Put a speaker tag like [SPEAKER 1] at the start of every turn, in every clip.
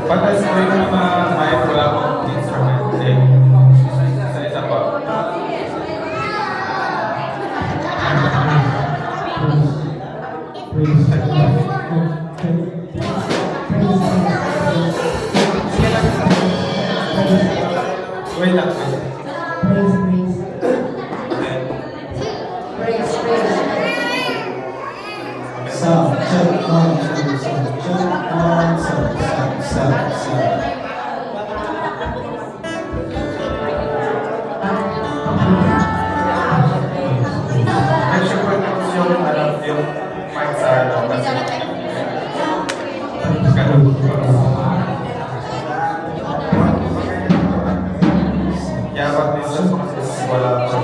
[SPEAKER 1] Pagkas ko yung mga mic, wala akong instrument. Eh, sa isa pa. Wait lang. Yung mic sa ano kasi ganun. Kaya pag distance kasi wala pa.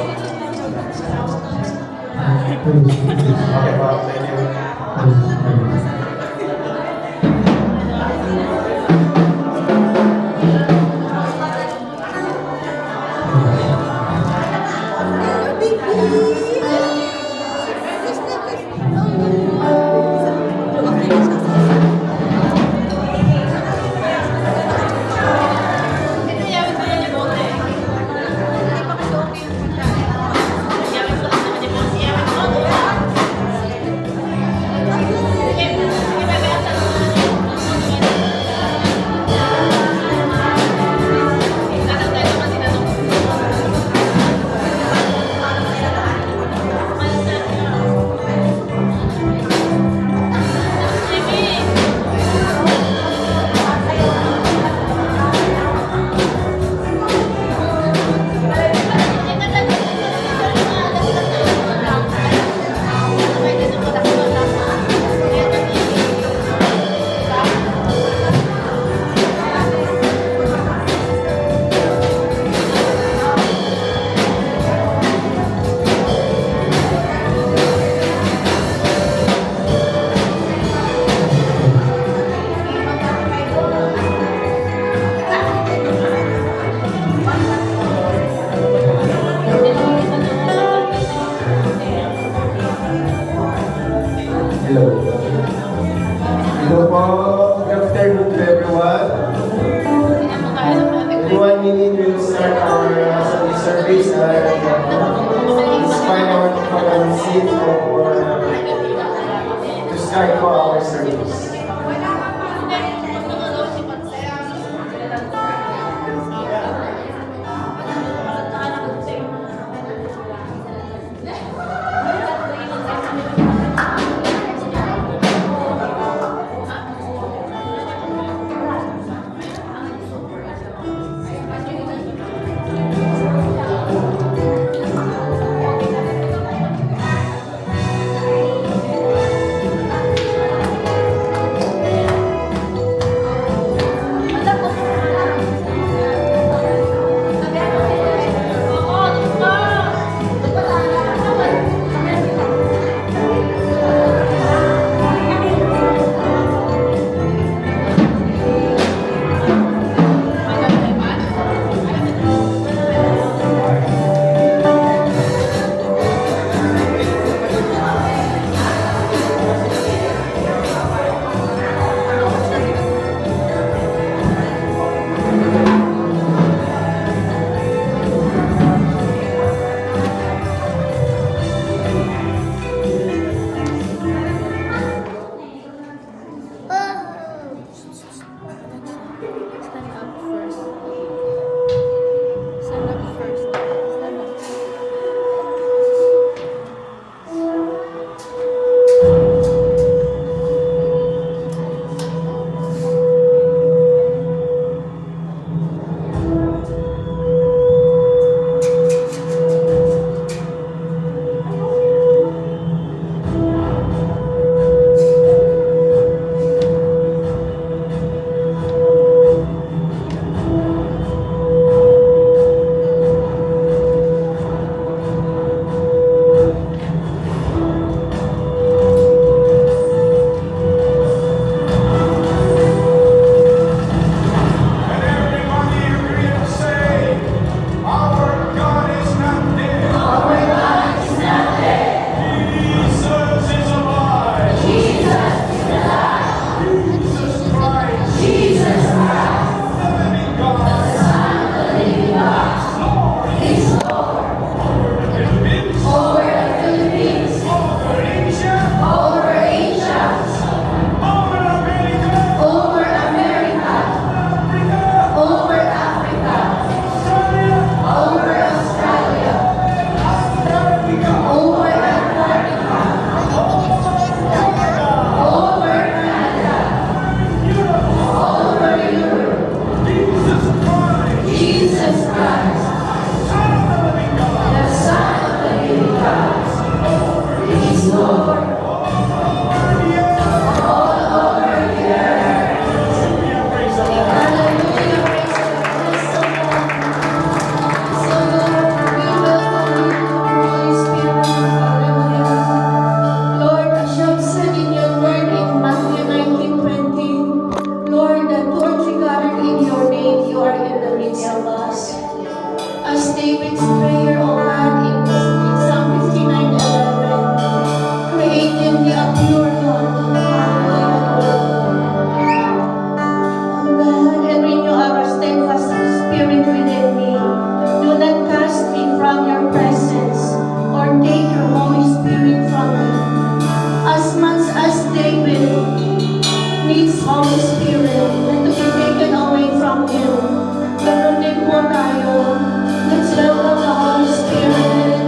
[SPEAKER 1] Okay pa, thank you. Hello. Hello po. Good afternoon to everyone. In 1 minute, we'll start our Sunday service and it's find our seat to start for our service.
[SPEAKER 2] His Holy Spirit and to be taken away from Him. Ganun din po tayo. Let's welcome the Holy Spirit.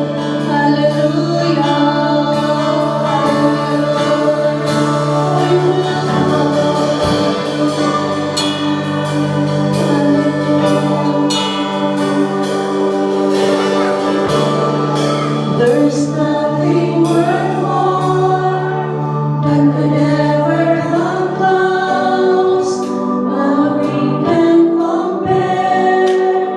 [SPEAKER 2] Hallelujah. There's nothing worth more that could ever come close. Nothing can compare.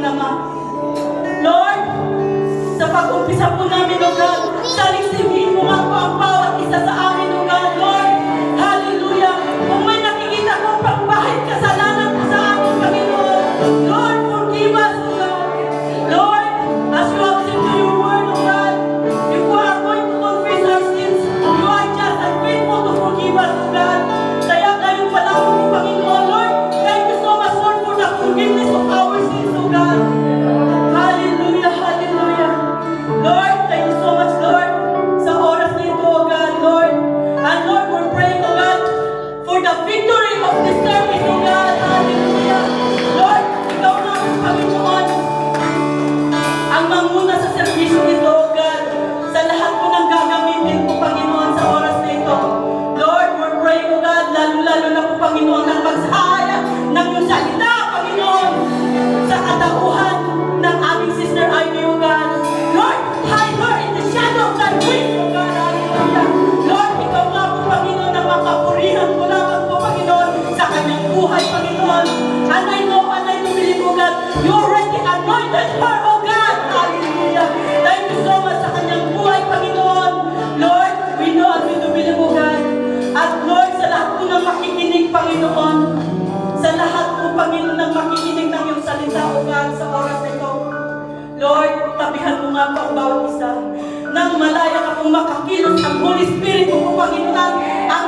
[SPEAKER 3] Ama. Lord, sa pag-umpisa po namin, O God, saliksihin mo nga po ang bawat isa sa amin, O God, Lord. Hallelujah. Kung may nakikita kong pangbahit kasalanan po sa amin, Panginoon, Lord, forgive us, O God. Lord, as you have said to your word, O God, if we are going to confess our sins, you are just and faithful to forgive us, O God. Kaya kayong palawag mo, Panginoon, Lord. Thank you so much, Lord, for the forgiveness of our sins, O God. Hallelujah, hallelujah. Lord, thank you so much, Lord, sa oras na ito, O God, Lord. And Lord, we're praying, O God, for the victory of this service, O God. Hallelujah. Lord, ikaw na ang Panginoon ang manguna sa serbisyo ito, O God, sa lahat po ng gagamitin po, Panginoon, sa oras na ito. Lord, we're praying, O God, lalo-lalo na po, Panginoon, ng pagsahayag ng iyong salita, Panginoon, sa katauhan ng aming Sister Ivy, O God. Lord, hide her in the shadow of thy wings, O God. Hallelujah. Lord, ikaw nga po, Panginoon, ang makapurihan mo lamang po, Panginoon, sa kanyang buhay, Panginoon. And I know, believe, O God, you already anointed her, O God. Hallelujah. Thank you so much sa kanyang buhay, Panginoon. Lord, we know and we do believe, O God. At Lord, sa lahat po ng makikinig, Panginoon, sa lahat po, Panginoon, ng makikinig ng iyong salita, O God, sa oras na ito. Lord, tabihan mo nga po ang bawat isa. Nang malaya ka pong makakilos ang Holy Spirit mo po, Panginoon, ang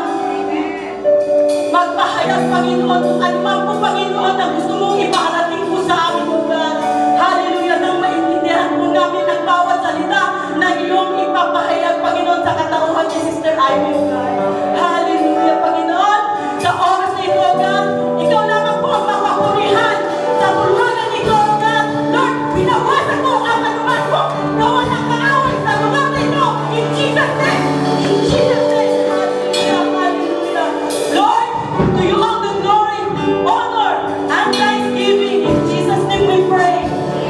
[SPEAKER 3] magpahayag, Panginoon, kung ano man po, Panginoon, na gusto mong ipaharating po sa amin, O God. Hallelujah, nang maintindihan po namin ang bawat salita na iyong ipapahayag, Panginoon, sa katauhan ni Sister Ivy, O God. Hallelujah, Panginoon, sa oras na ito, O God, ikaw lamang po ang mapapurihan sa bulwagan ito, O God. Lord, binawasan mo ang anuman po gawa ng kaaway sa lugar na ito. In Jesus' name! In Jesus' name! Hallelujah! Hallelujah! Lord, to you all the glory, honor, and thanksgiving. In Jesus' name we pray.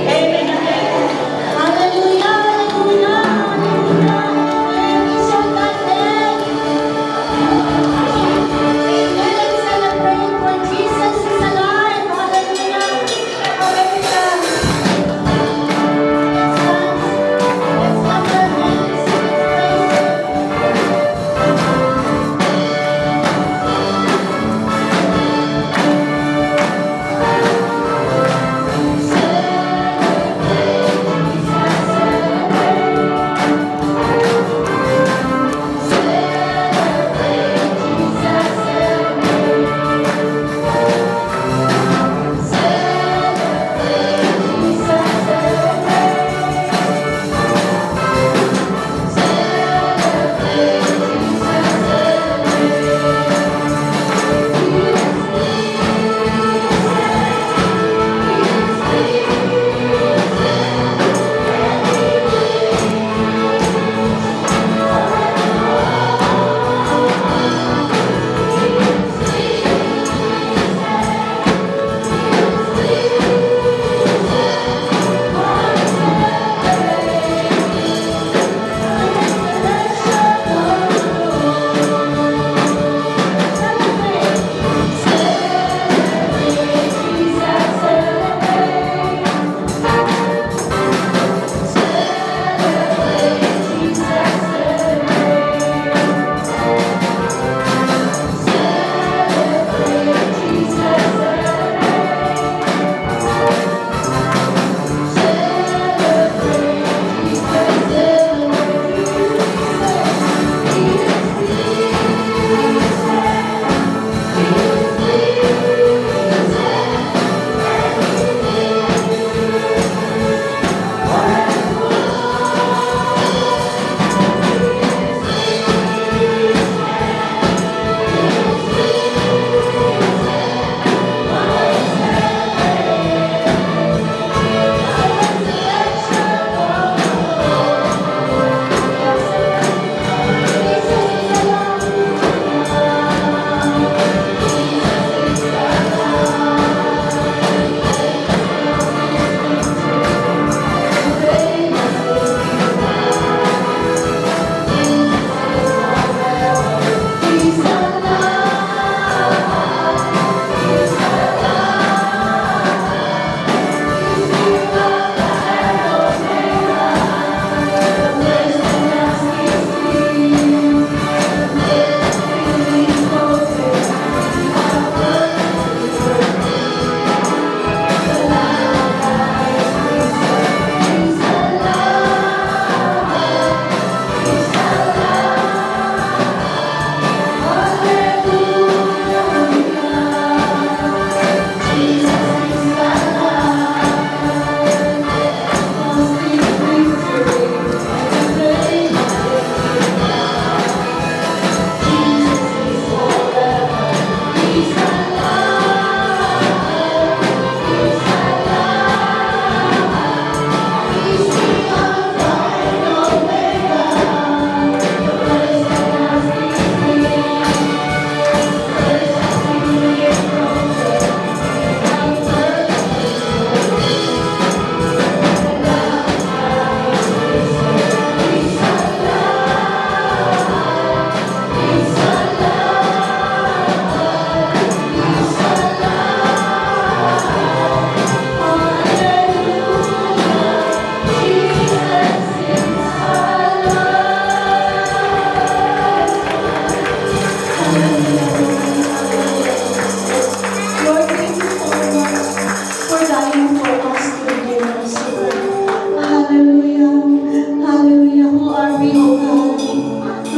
[SPEAKER 3] Amen and amen.
[SPEAKER 2] Hallelujah, hallelujah, hallelujah. Praise your God,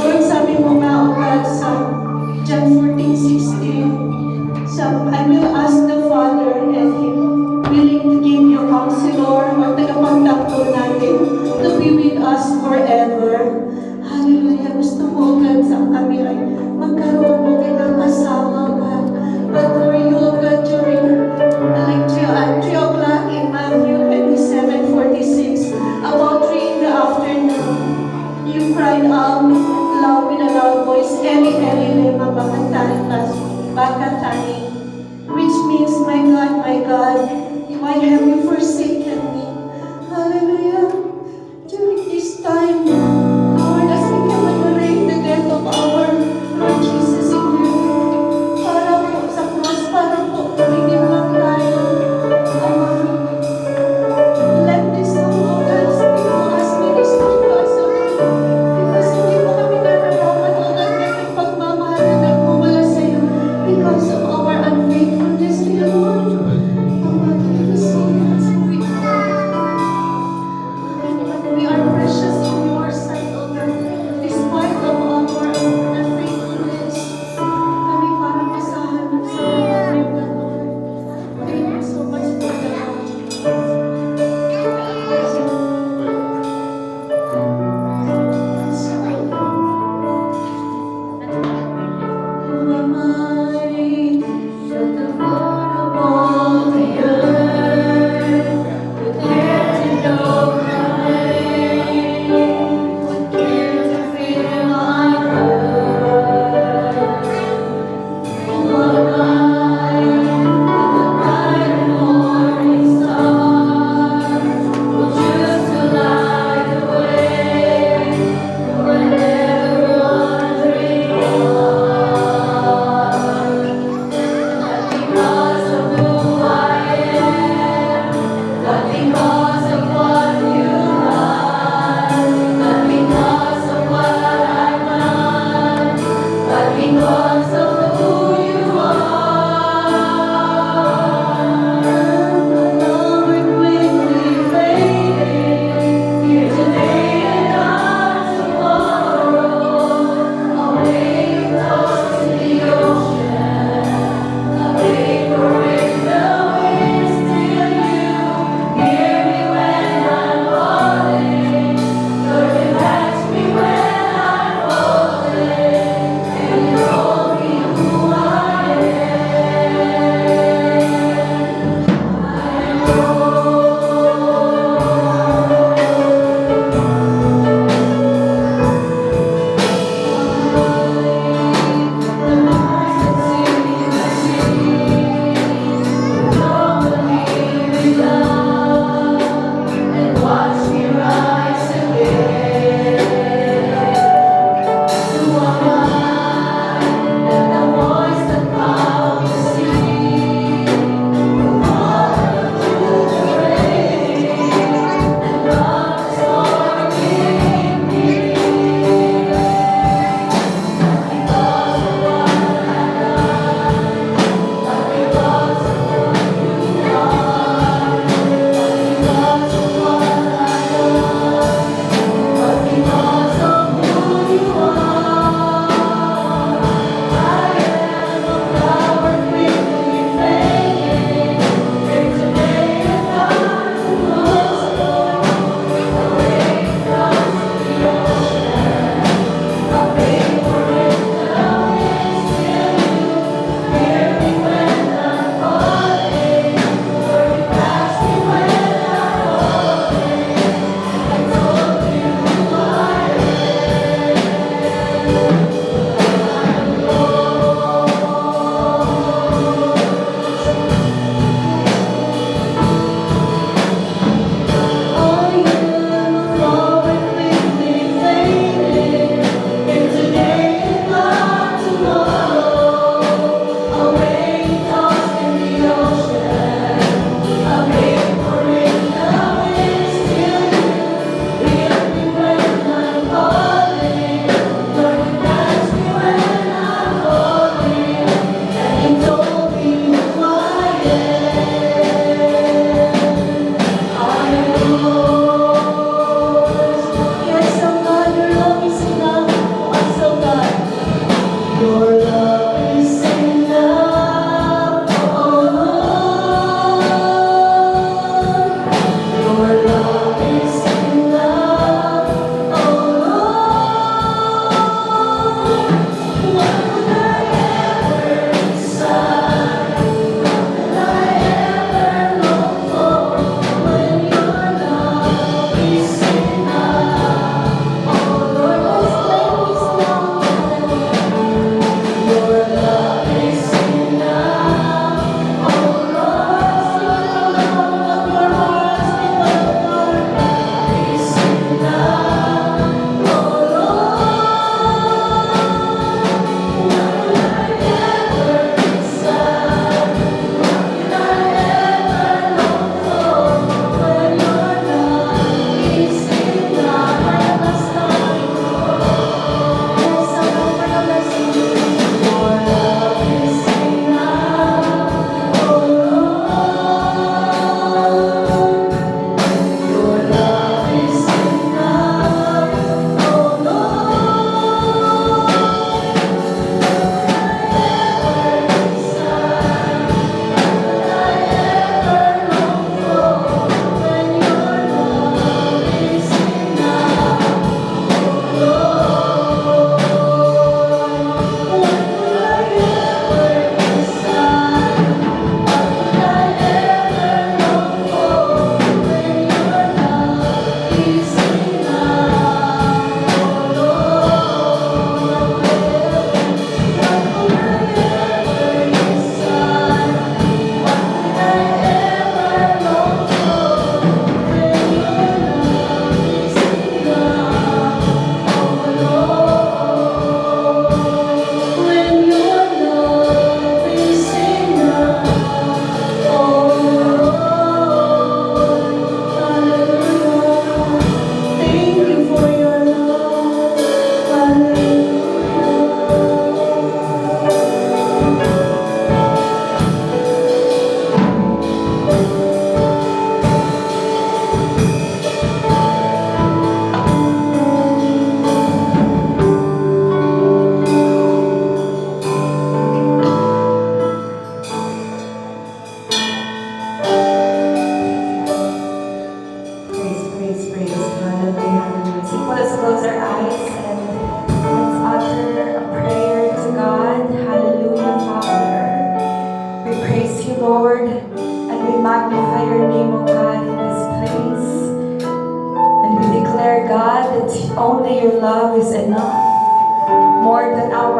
[SPEAKER 2] Lord, sabi mo nga, O God, sa John 14:16, I will ask the Father and He willing to give you counselor or tagapagtanggol natin to be with us forever. Hallelujah. Gusto mo, God, sa kami ay magkaroon mo ng kasama, God. But for you, God, during like 3 o'clock in Matthew 27:46, about 3 in the afternoon, you cried out loud with a loud voice, Eli, Eli, lema bakatani, which means, my God, why have you forsaken me? Hallelujah. During this time, Lord, as we commemorate the death of our Lord Jesus in heaven, para po sa cross, para po tumigil lang tayo. Let this song, O God, speak to us, minister to us, O God. Because hindi mo kami nararamdaman, O God, ng pagmamahal na nagmumula sa iyo because of our unfaithfulness to you, Lord. O God, let us sing as we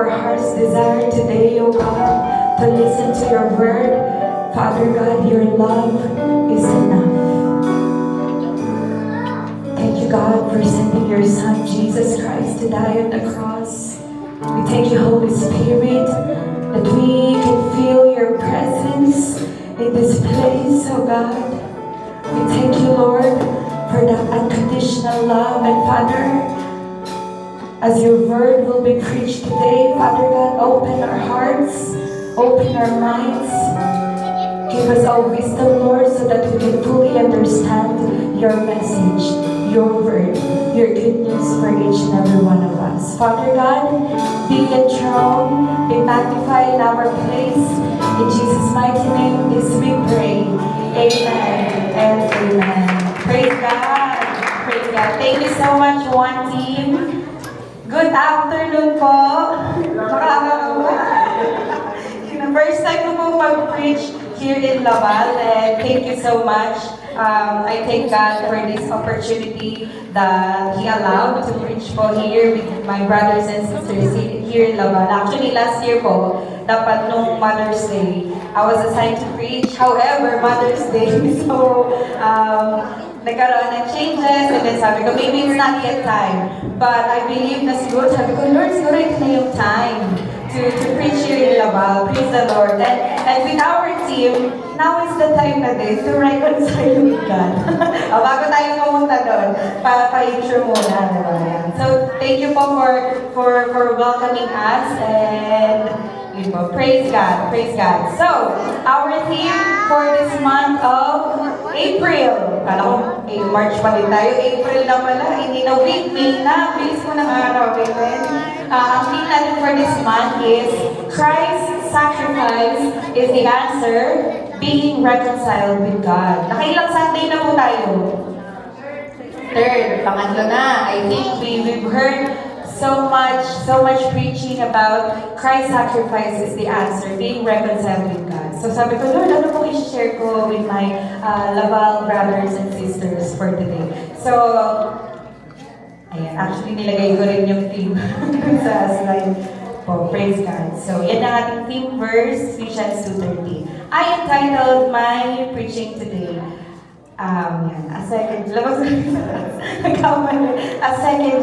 [SPEAKER 4] our heart's desire today, O God, to listen to your word. Father God, your love is enough. Thank you, God, for sending your Son, Jesus Christ, to die on the cross. We thank you, Holy Spirit, that we can feel your presence in this place, oh God. We thank you, Lord, for that unconditional love. And Father, as your word will be preached today, Father God, open our hearts, open our minds. Give us all wisdom, Lord, so that we can fully understand your message, your word, your good news for each and every one of us. Father God, be enthroned, be magnified in our place. In Jesus' mighty name, this we pray. Amen and amen. Praise God. Praise God. Thank you so much, One Team. Good afternoon po. Nakakatawa. First time ko po mag-preach here in Laval, and thank you so much. I thank God for this opportunity that He allowed to preach po here with my brothers and sisters here in Laval. Actually, last year po, dapat nung Mother's Day, I was assigned to preach. However, Mother's Day, so nagkaroon ng changes, and then sabi ko, maybe it's not yet time. But I believe na siguro, sabi ko, Lord, siguro ito na yung time to preach here in Laval. Praise the Lord. And with our team, now is the time na din to reconcile with God. Bago tayo pumunta doon, pa-intro muna. Diba? So, thank you po for welcoming us, and yun po, praise God, praise God. So, our theme for this month of April. Kala ko, March pa din tayo. April na pala. Hindi na week, May na. Bilis mo ng araw. Amen. Ang theme natin for this month is Christ's sacrifice is the answer, being reconciled with God. Nakailang Sunday na po tayo? Third. Pangatlo na. I think we've heard so much preaching about Christ's sacrifice is the answer, being reconciled with God. So sabi ko, Lord, ano pong i-share ko with my Laval brothers and sisters for today? So, ayan, actually nilagay ko rin yung theme sa slide po, praise God. So, yan ang ating theme verse, Ephesians 2:30. I entitled my preaching today, a second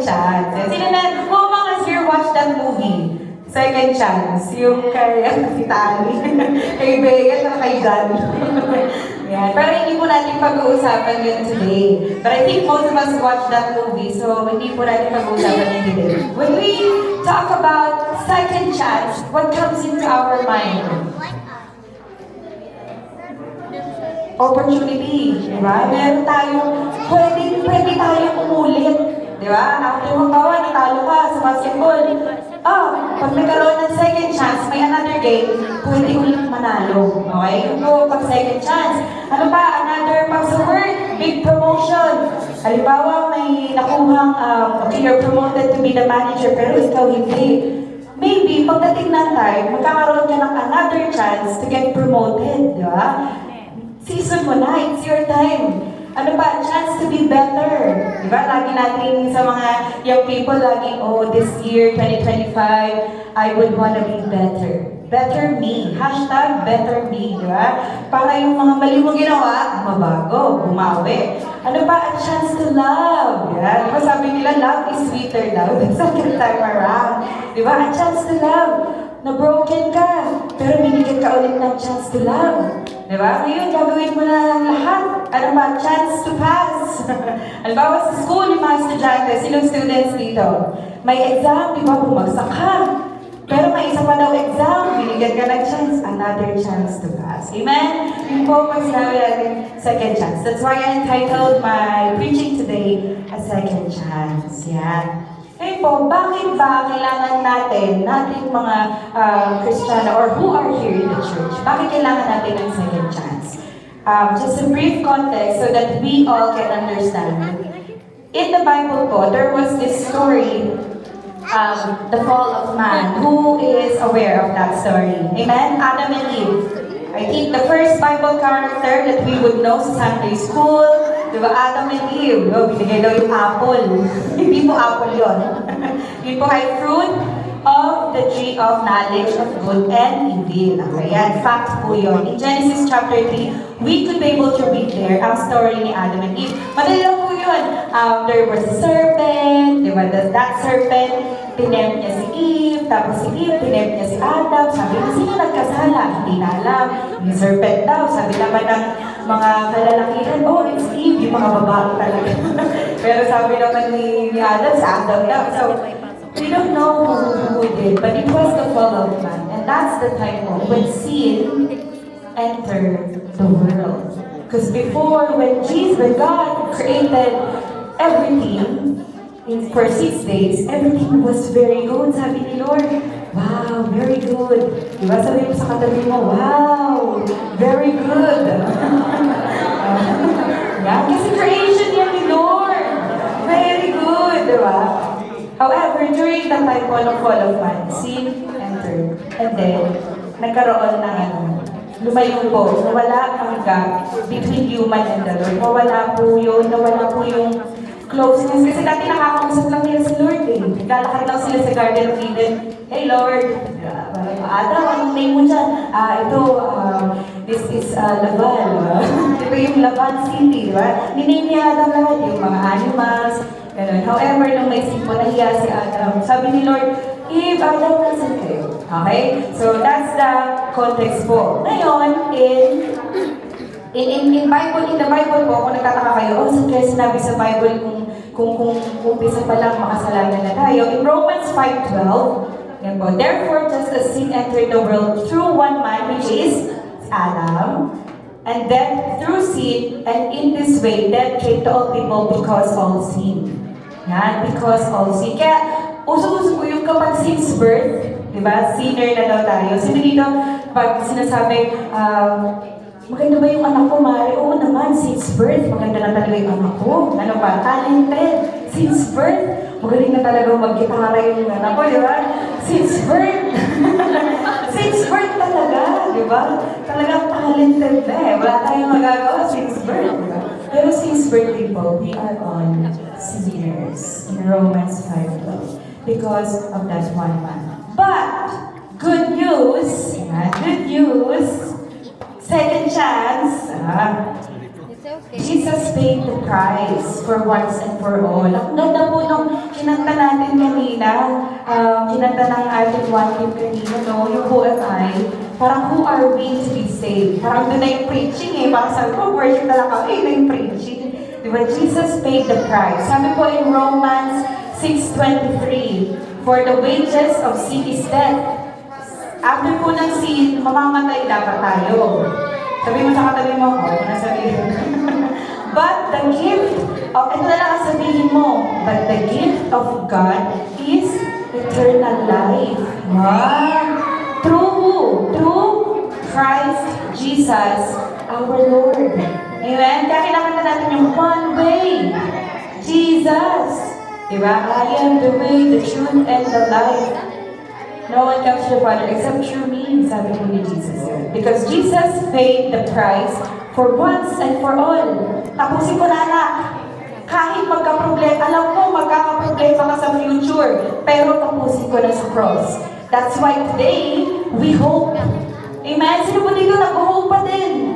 [SPEAKER 4] chance. Sino na, who among us here watched that movie? Second Chance. Yung kay si Tani, kay Bea, at kay John. Yan. Pero hindi po natin pag-uusapan yun today. But I think most of us watched that movie, so hindi po natin pag-uusapan yun today. When we talk about second chance, what comes into our mind? Opportunity, di ba? Meron tayong, pwede tayong umulit, di ba? After magbawa, natalo ka sa basketball. Pag nagkaroon ng second chance, may another game, pwede ulit manalo. Okay? Yung po, pag second chance. Ano pa? Another, pag sa work, big promotion. Halimbawa, may nakuhang, okay, you're promoted to be the manager, pero ikaw hindi. Maybe, pagdating ng time, magkakaroon ka ng another chance to get promoted, di ba? Season mo na, it's your time. Ano ba? Chance to be better. Diba? Lagi natin sa mga young people, lagi, this year, 2025, I would wanna be better. Better me. Hashtag better me. Diba? Para yung mga mali mong ginawa, mabago, bumawi. Ano ba? A chance to love. Yeah? Diba sabi nila, love is sweeter daw the second time around. Diba? A chance to love. Na-broken ka, pero binigyan ka ulit ng chance to love. Diba? Ngayon, gagawin mo na ang lahat. Ano ba? Chance to pass. Halimbawa sa school, yung mga estudyante, silang students dito. May exam, di ba? Bumagsak ka. Pero may isa pa daw exam, binigyan ka ng chance, another chance to pass. Amen? Yung po, pag sinabi natin, second chance. That's why I entitled my preaching today, A Second Chance. Yan. Ngayon po, bakit ba kailangan nating mga Kristiyano or who are here in the church, bakit kailangan natin ng second chance? Just a brief context so that we all can understand. In the Bible po, there was this story, the fall of man. Who is aware of that story? Amen? Adam and Eve. I think the first Bible character that we would know sa Sunday school, diba, Adam and Eve, binigay daw yung apple. Hindi po apple yun. Yun po ay fruit. of the tree of knowledge of good and evil. Okay, yan, fact po yun. In Genesis chapter 3, we could be able to read there ang story ni Adam and Eve. Madali lang po yun. There was a serpent, di ba? That serpent, tinempt niya si Eve, tapos si Eve, tinempt niya si Adam. Sabi niya, sino nagkasala? Hindi na alam. Yung serpent daw, sabi naman ng mga kalalakihan, oh, it's Eve, yung mga babae talaga. Pero sabi naman ni Adam, si Adam daw. So, we don't know who did, but it was the fall of man. And that's the time when sin entered the world. Because before, when God created everything, for 6 days, everything was very good. Sabi ni Lord, wow, very good. Diba sabi mo sa katabi mo, wow, very good. Yeah, kasi creation yan ni Lord. Very good, diba? However, during the time po ng fall of man, sin entered. And then, nagkaroon ng lumayo po, nawala ang gap between human and the Lord. Nawala po yung closeness. Kasi dati nakakausap lang nila si Lord eh. Naglalakad lang sila sa Garden of Eden. Hey Lord, Adam, anong name mo dyan? This is Laban. Ito yung Laban City, di ba? Niname niya Adam lahat, yung mga animals, ganun. However, nung may sin po, nahiya si Adam. Sabi ni Lord, Eve, Adam, nasan kayo? Okay? So, that's the context po. Ngayon, in the Bible po, kung nagtataka kayo, saan kaya sinabi sa Bible kung umpisa pa lang makasalanan na tayo? In Romans 5:12, yan po, therefore, just as sin entered the world through one man, which is Adam, and death through sin, and in this way, death came to all people because all sin. Yan, because all sin. Kaya, uso-uso po yung kapag since birth, di ba, sinner na daw tayo. Sino dito, pag sinasabi, maganda ba yung anak ko, Mari? Oo naman, since birth, maganda na talaga yung anak ko. Ano pa? Talented. Since birth, magaling na talaga mag-gitara yung anak ko, di ba? Since birth. Since birth talaga, di ba? Talagang talented na eh. Wala tayong magagawa since birth, di ba? Pero since birth, people, we are on sinners in Romans 5:12 because of that one man. But, good news, second chance, Jesus paid the price for once and for all. Ang ganda po nung kinanta natin kanina, kinanta ng ating one team kanina, no? Yung who am I? Parang who are we to be saved? Parang doon na yung preaching eh. Parang sabi ko, worship talaga, na yung preaching. Diba? Jesus paid the price. Sabi po in Romans 6:23, for the wages of sin is death. After po ng sin, mamamatay dapat tayo. Sabi mo sa katabi mo, nasabihin. But the gift of, ito na lang ang sabihin mo, but the gift of God is eternal life. Wow! Through who? Through Christ Jesus, our Lord. Amen? Kaya kinakanta natin yung one way. Jesus. Diba? I am the way, the truth, and the life. No one comes to the Father except through me, sabi po ni Jesus. Because Jesus paid the price for once and for all. Tapusin ko na anak. Kahit magka-problema, alam ko magkaka-problema ka sa future, pero tapusin ko na sa cross. That's why today, we hope. Amen? Sino po dito nag-hope pa din?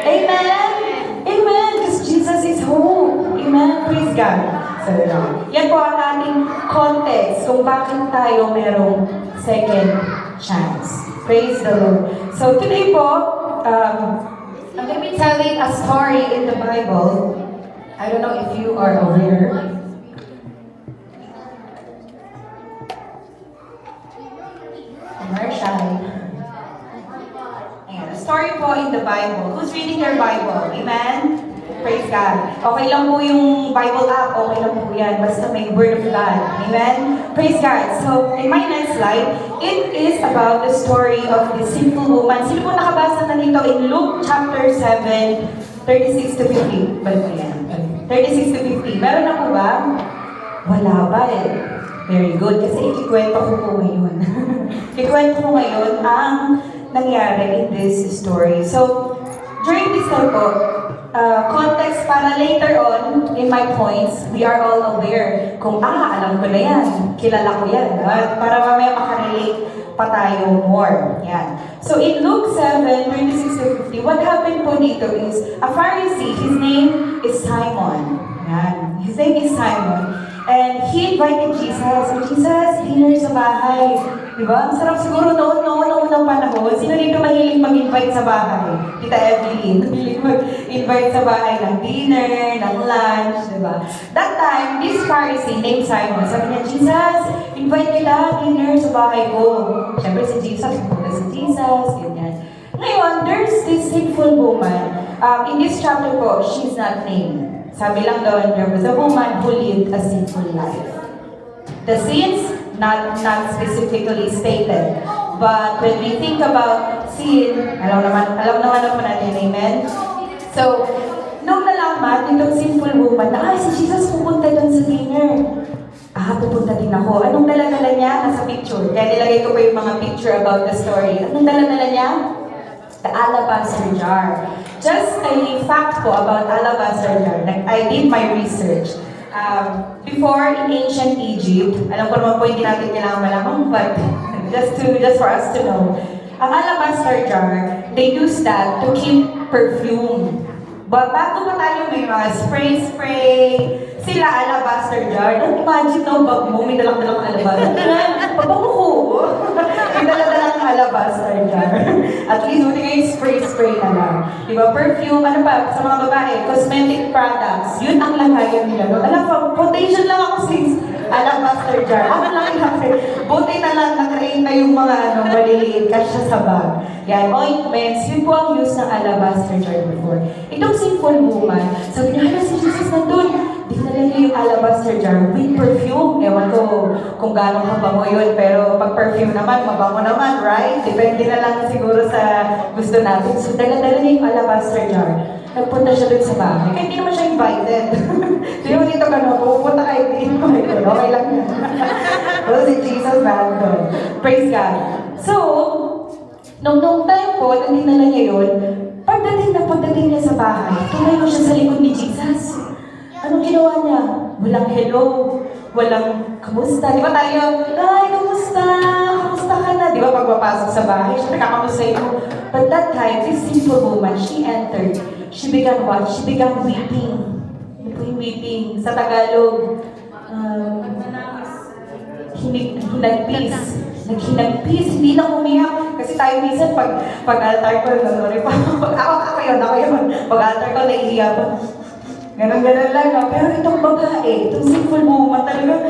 [SPEAKER 4] Amen? Amen? Because Jesus is hope. Amen? Praise God. So, yan po ang ating context kung bakit tayo merong second chance. Praise the Lord. So today po, I'm going to be telling a story in the Bible. I don't know if you are aware. Commercial. Ayan, a story po in the Bible. Who's reading your Bible? Amen? Praise God. Okay lang po yung Bible app, okay lang po yan. Basta may Word of God. Amen? Praise God. So, in my next slide, it is about the story of the sinful woman. Sino po nakabasa na nito in Luke chapter 7, 36 to 50? Balik mo yan. 36 to 50. Meron na po ba? Wala ba eh. Very good. Kasi ikikwento ko po ngayon. Ikikwento ko ngayon ang nangyari in this story. So, during this time po, context para later on, in my points, we are all aware kung, alam ko na yan, kilala ko yan, para mamaya makarelate pa tayo more. Yan. So in Luke 7:26-50, what happened po dito is, a Pharisee, his name is Simon. Yan. His name is Simon. And he invited Jesus. Jesus, dinner sa bahay. Diba? Ang sarap siguro noong unang panahon. Sino dito mahilig mag-invite sa bahay? Tita Evelyn, mahilig mag-invite sa bahay ng dinner, ng lunch, diba? That time, this Pharisee named Simon, sabi niya, Jesus, invite kita dinner sa bahay ko. Siyempre si Jesus, pumunta si Jesus, ganyan. Ngayon, there's this sinful woman. In this chapter po, she's not named. Sabi lang doon, there was a woman who lived a sinful life. The sins, not specifically stated. But when we think about sin, alam naman po natin, amen? So, nung nalaman itong sinful woman na, si Jesus pupunta doon sa dinner. Pupunta din ako. Anong dala-dala niya? Nasa picture. Kaya nilagay ko pa yung mga picture about the story. Anong dala-dala niya? The alabaster jar. Just a fact po about alabaster jar. I did my research. Before in ancient Egypt, alam ko naman po hindi natin kailangan malaman, but just for us to know, ang alabaster jar, they use that to keep perfume. But bago pa tayo may mga spray, sila alabaster jar. Don't imagine, no, bag mo, may dalang-dalang alabaster. Pabango ko. May dalang-dalang alabaster jar. At least, hindi kayo spray na lang. Diba? Perfume, ano pa, sa mga babae, cosmetic products. Yun ang lagayan nila. No? Alam po, quotation lang ako sis. Alabaster jar. Ako lang yung buti na lang na-create na yung mga maliliit kasya sa bag. Yan, ointments, yun po ang use ng alabaster jar before. Itong sinful woman, sabi niya, si Jesus nandun. Dinala niya yung alabaster jar with perfume. Ewan ko kung gano'ng kabango yun, pero pag perfume naman, mabango naman, right? Depende na lang siguro sa gusto natin. So, dala-dala niya yung alabaster jar. Nagpunta siya dun sa bahay. Kaya hindi naman siya invited. So, yung dito gano'n, pupunta kayo, hindi invited. Okay lang yan. So, si Jesus nandun. Praise God. So, nung time po, dinala niya yun, pagdating niya sa bahay, tumayo siya sa likod ni Jesus. Anong ginawa niya? Walang hello, walang kamusta. Di ba tayo, ay, kamusta? Kamusta ka na? Di ba pagpapasok sa bahay, siya nakakamusta ito. But that time, this sinful woman, she entered. She began what? She began weeping. Ano po yung weeping? Sa Tagalog, hinagpis. Naghinagpis, hindi lang umiyak. Kasi tayo minsan, pag-altar ko, ako yun. Pag-altar ko, naiiyak pa. Ganon lang. No? Pero itong babae, itong sinful woman talagang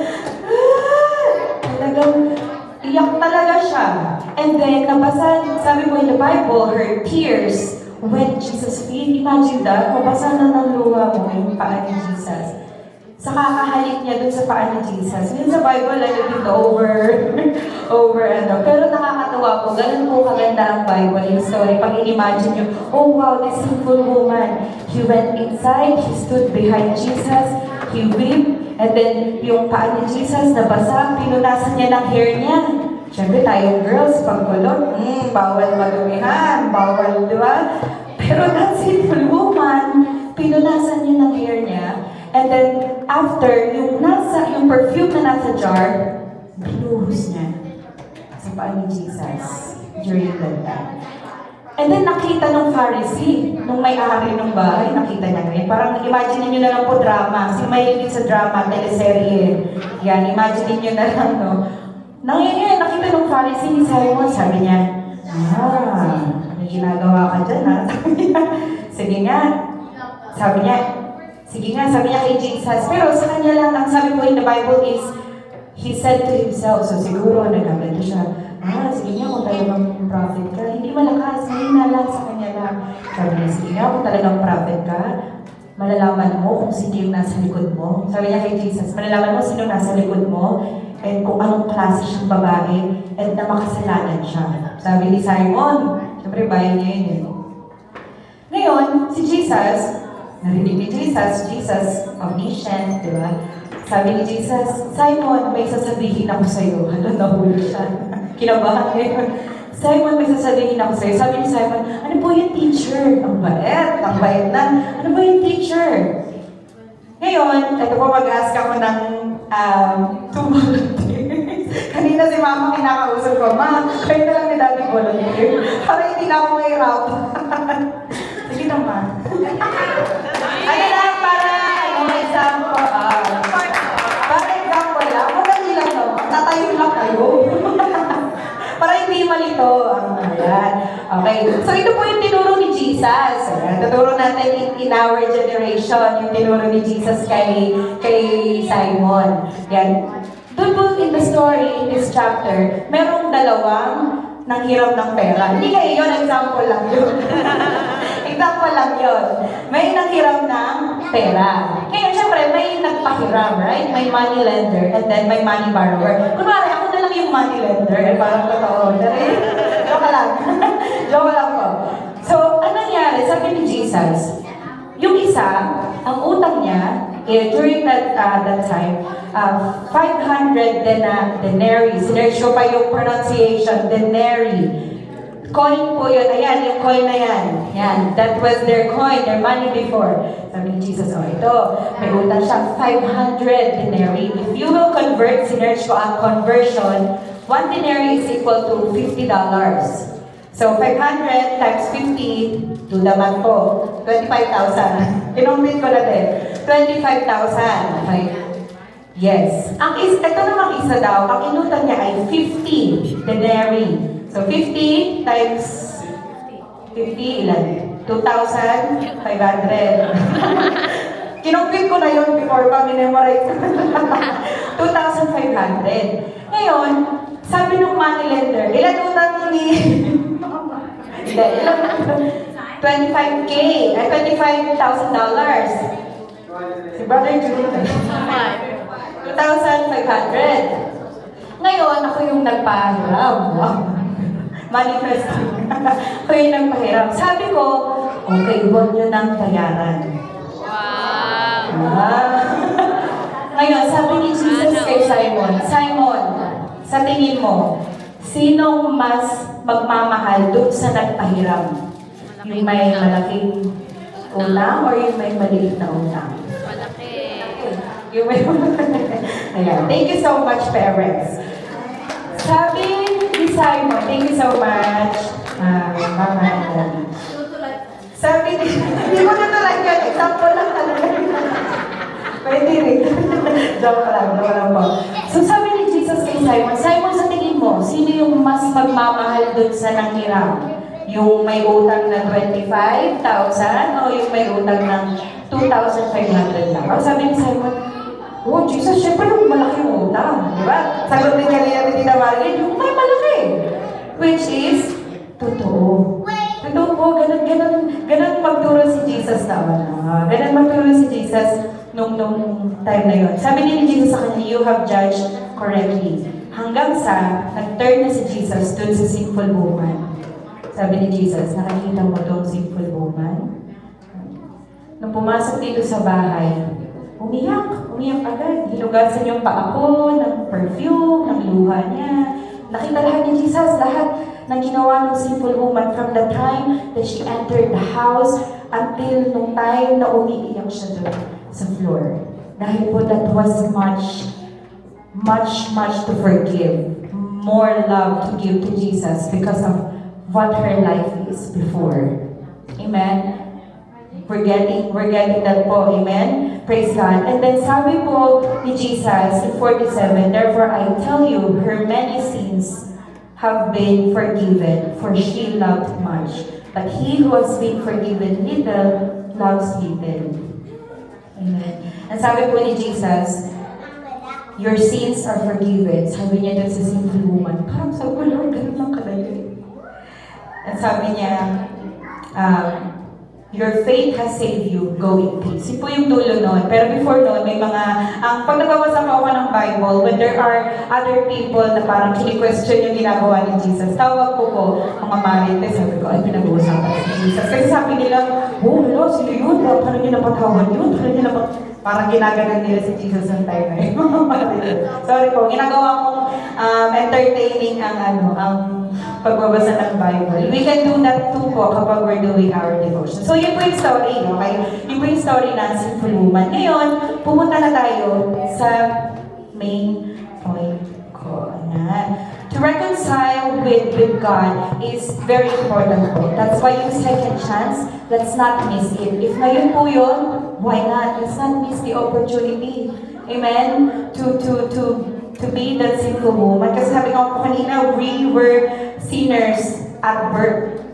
[SPEAKER 4] iyak talaga siya. And then, sabi mo in the Bible, her tears wet Jesus' feet. Imagine that, mabasa na ng luha mo yung paa ni Jesus. Sa kakahalik niya dun sa paa ni Jesus. Yun sa Bible, like it over Pero nakakatawa po, ganun po kaganda ang Bible, yung story. Pag i-imagine nyo, oh wow, this sinful woman, he went inside, he stood behind Jesus, he wept, and then yung paa ni Jesus nabasa, pinunasan niya ng hair niya. Siyempre tayong girls, pangkulot, bawal madumihan, bawal, di ba? Pero that sinful woman, pinunasan niya ng hair niya, and then after, yung perfume na nasa jar, binuhos niya sa paa ni Jesus during that time. And then nakita ng Pharisee, nung may-ari ng bahay, nakita niya ngayon. Parang imagine niyo na lang po drama. Kasi mahilig sa drama, teleserye. Yan, imagine niyo na lang, no? Nangyayari, nakita ng Pharisee ni Simon, sabi niya, may ginagawa ka dyan, ha? Sabi niya, sabi niya kay Jesus. Pero sa kanya lang, ang sabi po in the Bible is, he said to himself, so siguro nagkaganto siya, sige nga kung talagang prophet ka, hindi malakas, mahina lang sa kanya lang. Sabi niya, sige nga kung talagang prophet ka, malalaman mo kung sino yung nasa likod mo. Sabi niya kay Jesus, malalaman mo sino nasa likod mo, and kung anong klase siyang babae, and na makasalanan siya. Sabi ni Simon, siyempre bayan niya yun. Ngayon, si Jesus, narinig ni Jesus, omniscient, di ba? Sabi ni Jesus, Simon, may sasabihin ako sa'yo. Hala, nahuli siya. Kinabahan ngayon. Simon, may sasabihin ako sa'yo. Sabi ni Simon, ano po yung teacher? Ang bait na. Ano ba yung teacher? Ngayon, ito po mag-ask ako ng 2 volunteers. Kanina si Mama kinakausap ko, Ma, kayo na lang ni Daddy volunteer. Para hindi na ako mahirap. Sige na, Ma. Ano lang, para example, para example lang, madali lang naman. Tatayo lang kayo. Para hindi malito ang ayan. Okay. So ito po yung tinuro ni Jesus. Tuturo natin in our generation, yung tinuro ni Jesus kay Simon. Yan. Doon po in the story, in this chapter, merong dalawang nanghiram ng pera. Hindi kayo yun, example lang yun. Example lang yun. May nanghiram ng pera. Ngayon, syempre, may nagpahiram, right? May money lender and then may money borrower. Kunwari, ako na lang yung money lender. Parang totoo. Joke lang. Joke lang po. So, ano nangyari? Sabi ni Jesus, yung isa, ang utang niya, during that time, 500 denarii. Sinerge ko pa yung pronunciation, denarii. Coin po yun. Ayan, yung coin na yan. Yan. That was their coin, their money before. Sabi ni Jesus, ito, may utang siya, 500 denarii. If you will convert, sinerge ko ang conversion, 1 denarii is equal to $50. So, 500 times 50, do the math po, 25,000. Kinumpit ko na din. 25,000. Okay. Yes. Ito namang isa daw, ang inutang niya ay 50 denarii. So, 50 times 50, ilan? 2,500. Kinumpit ko na yun before pa minemorize. 2,500. Ngayon, sabi ng money lender, ilan utang ni... Hindi, ilan 25K, $25,000. Si Brother Julie, 2,500. Ngayon, ako yung nagpahiram. Manifesting. Ako yung nagpahiram. Sabi ko, okay, huwag nyo nang bayaran. Ngayon, sabi ni Jesus kay Simon, Simon, sa tingin mo, sinong mas magmamahal doon sa nagpahiram? Yung may malaking utang or yung may maliit na utang?
[SPEAKER 5] Malaki.
[SPEAKER 4] Yung may Ayan. Thank you so much, parents. Sabi ni Simon, thank you so much, Mama and Daddy. Sabi ni, hindi mo na talaga yun, example lang talaga. Pwede rin. Joke lang po. So sabi ni Jesus kay Simon, Simon, sa tingin mo, sino yung mas magmamahal dun sa nanghiram? Yung may utang na 25,000 o yung may utang ng 2,500 lang? Sabi ni Simon, oh, Jesus, syempre yung malaki yung utang. Diba? Sagot din kanina ni Tita Margaret, yung may malaki. Which is, totoo. Totoo po, ganun magturo si Jesus naman. Ganun magturo si Jesus nung time na yun. Sabi ni Jesus sa kanya, you have judged correctly. Hanggang sa, nag-turn na si Jesus dun sa sinful woman. Sabi ni Jesus, nakikita mo itong sinful woman? Nung pumasok dito sa bahay, umiyak agad. Hinugasan yung paa ko ng perfume, ng luha niya. Nakita lahat ni Jesus, lahat ng ginawa ng sinful woman from the time that she entered the house until nung time na umiiyak siya doon sa floor. Dahil po that was much to forgive. More love to give to Jesus because of what her life is before. Amen? We're getting that po. Amen? Praise God. And then sabi po ni Jesus in 47, therefore I tell you, her many sins have been forgiven, for she loved much. But he who has been forgiven little, loves little. Amen. And sabi po ni Jesus, your sins are forgiven. Sabi niya doon sa sinful woman, parang sabi ko, Lord, ganun lang kadali. And sabi niya, your faith has saved you, go in peace. Yun po yung dulo nun. Pero before nun, may mga, pag nagbabasa ko ng Bible, when there are other people na parang kini-question yung ginagawa ni Jesus, tawag ko po, mga marites, sabi ko, ay pinag-uusapan si Jesus. Kasi sabi nila, oh, hello, sino yun? Paano niya napatawad yun? Paano niya
[SPEAKER 5] Parang ginaganan nila si Jesus ng time na yun. Sorry po, ginagawa kong entertaining ang pagbabasa ng Bible. We can do that too po kapag we're doing our devotion. So yun po yung story, okay? Yun po yung story ng sinful woman. Ngayon, pumunta na tayo sa main point ko. Ayan. To reconcile with God is very important po. That's why yung second chance, let's not miss it. If ngayon po yun, why not? Let's not miss the opportunity. Amen? To be that sinful woman. Kasi sabi ko po kanina, we were sinners at birth.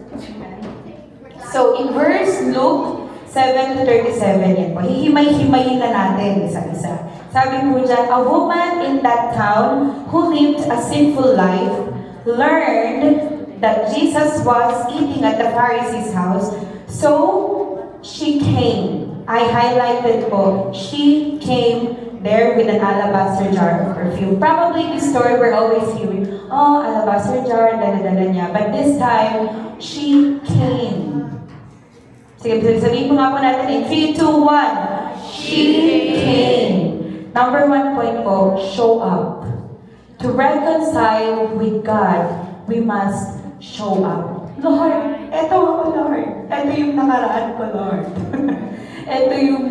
[SPEAKER 5] So, in verse Luke 7 to 37, yan po. Hihimay-himayin na natin isa-isa. Sabi po dyan, a woman in that town who lived a sinful life learned that Jesus was eating at the Pharisee's house. So, she came. I highlighted po, she came there with an alabaster jar of perfume. Probably this story we're always hearing, oh, alabaster jar, dala-dala niya. But this time, she came. Sige, sabihin po nga po natin in 3, 2, 1. She came. Number 1 point po, show up. To reconcile with God, we must show up. Lord, eto ako, Lord. Eto yung nakaraan ko, Lord. Eto yung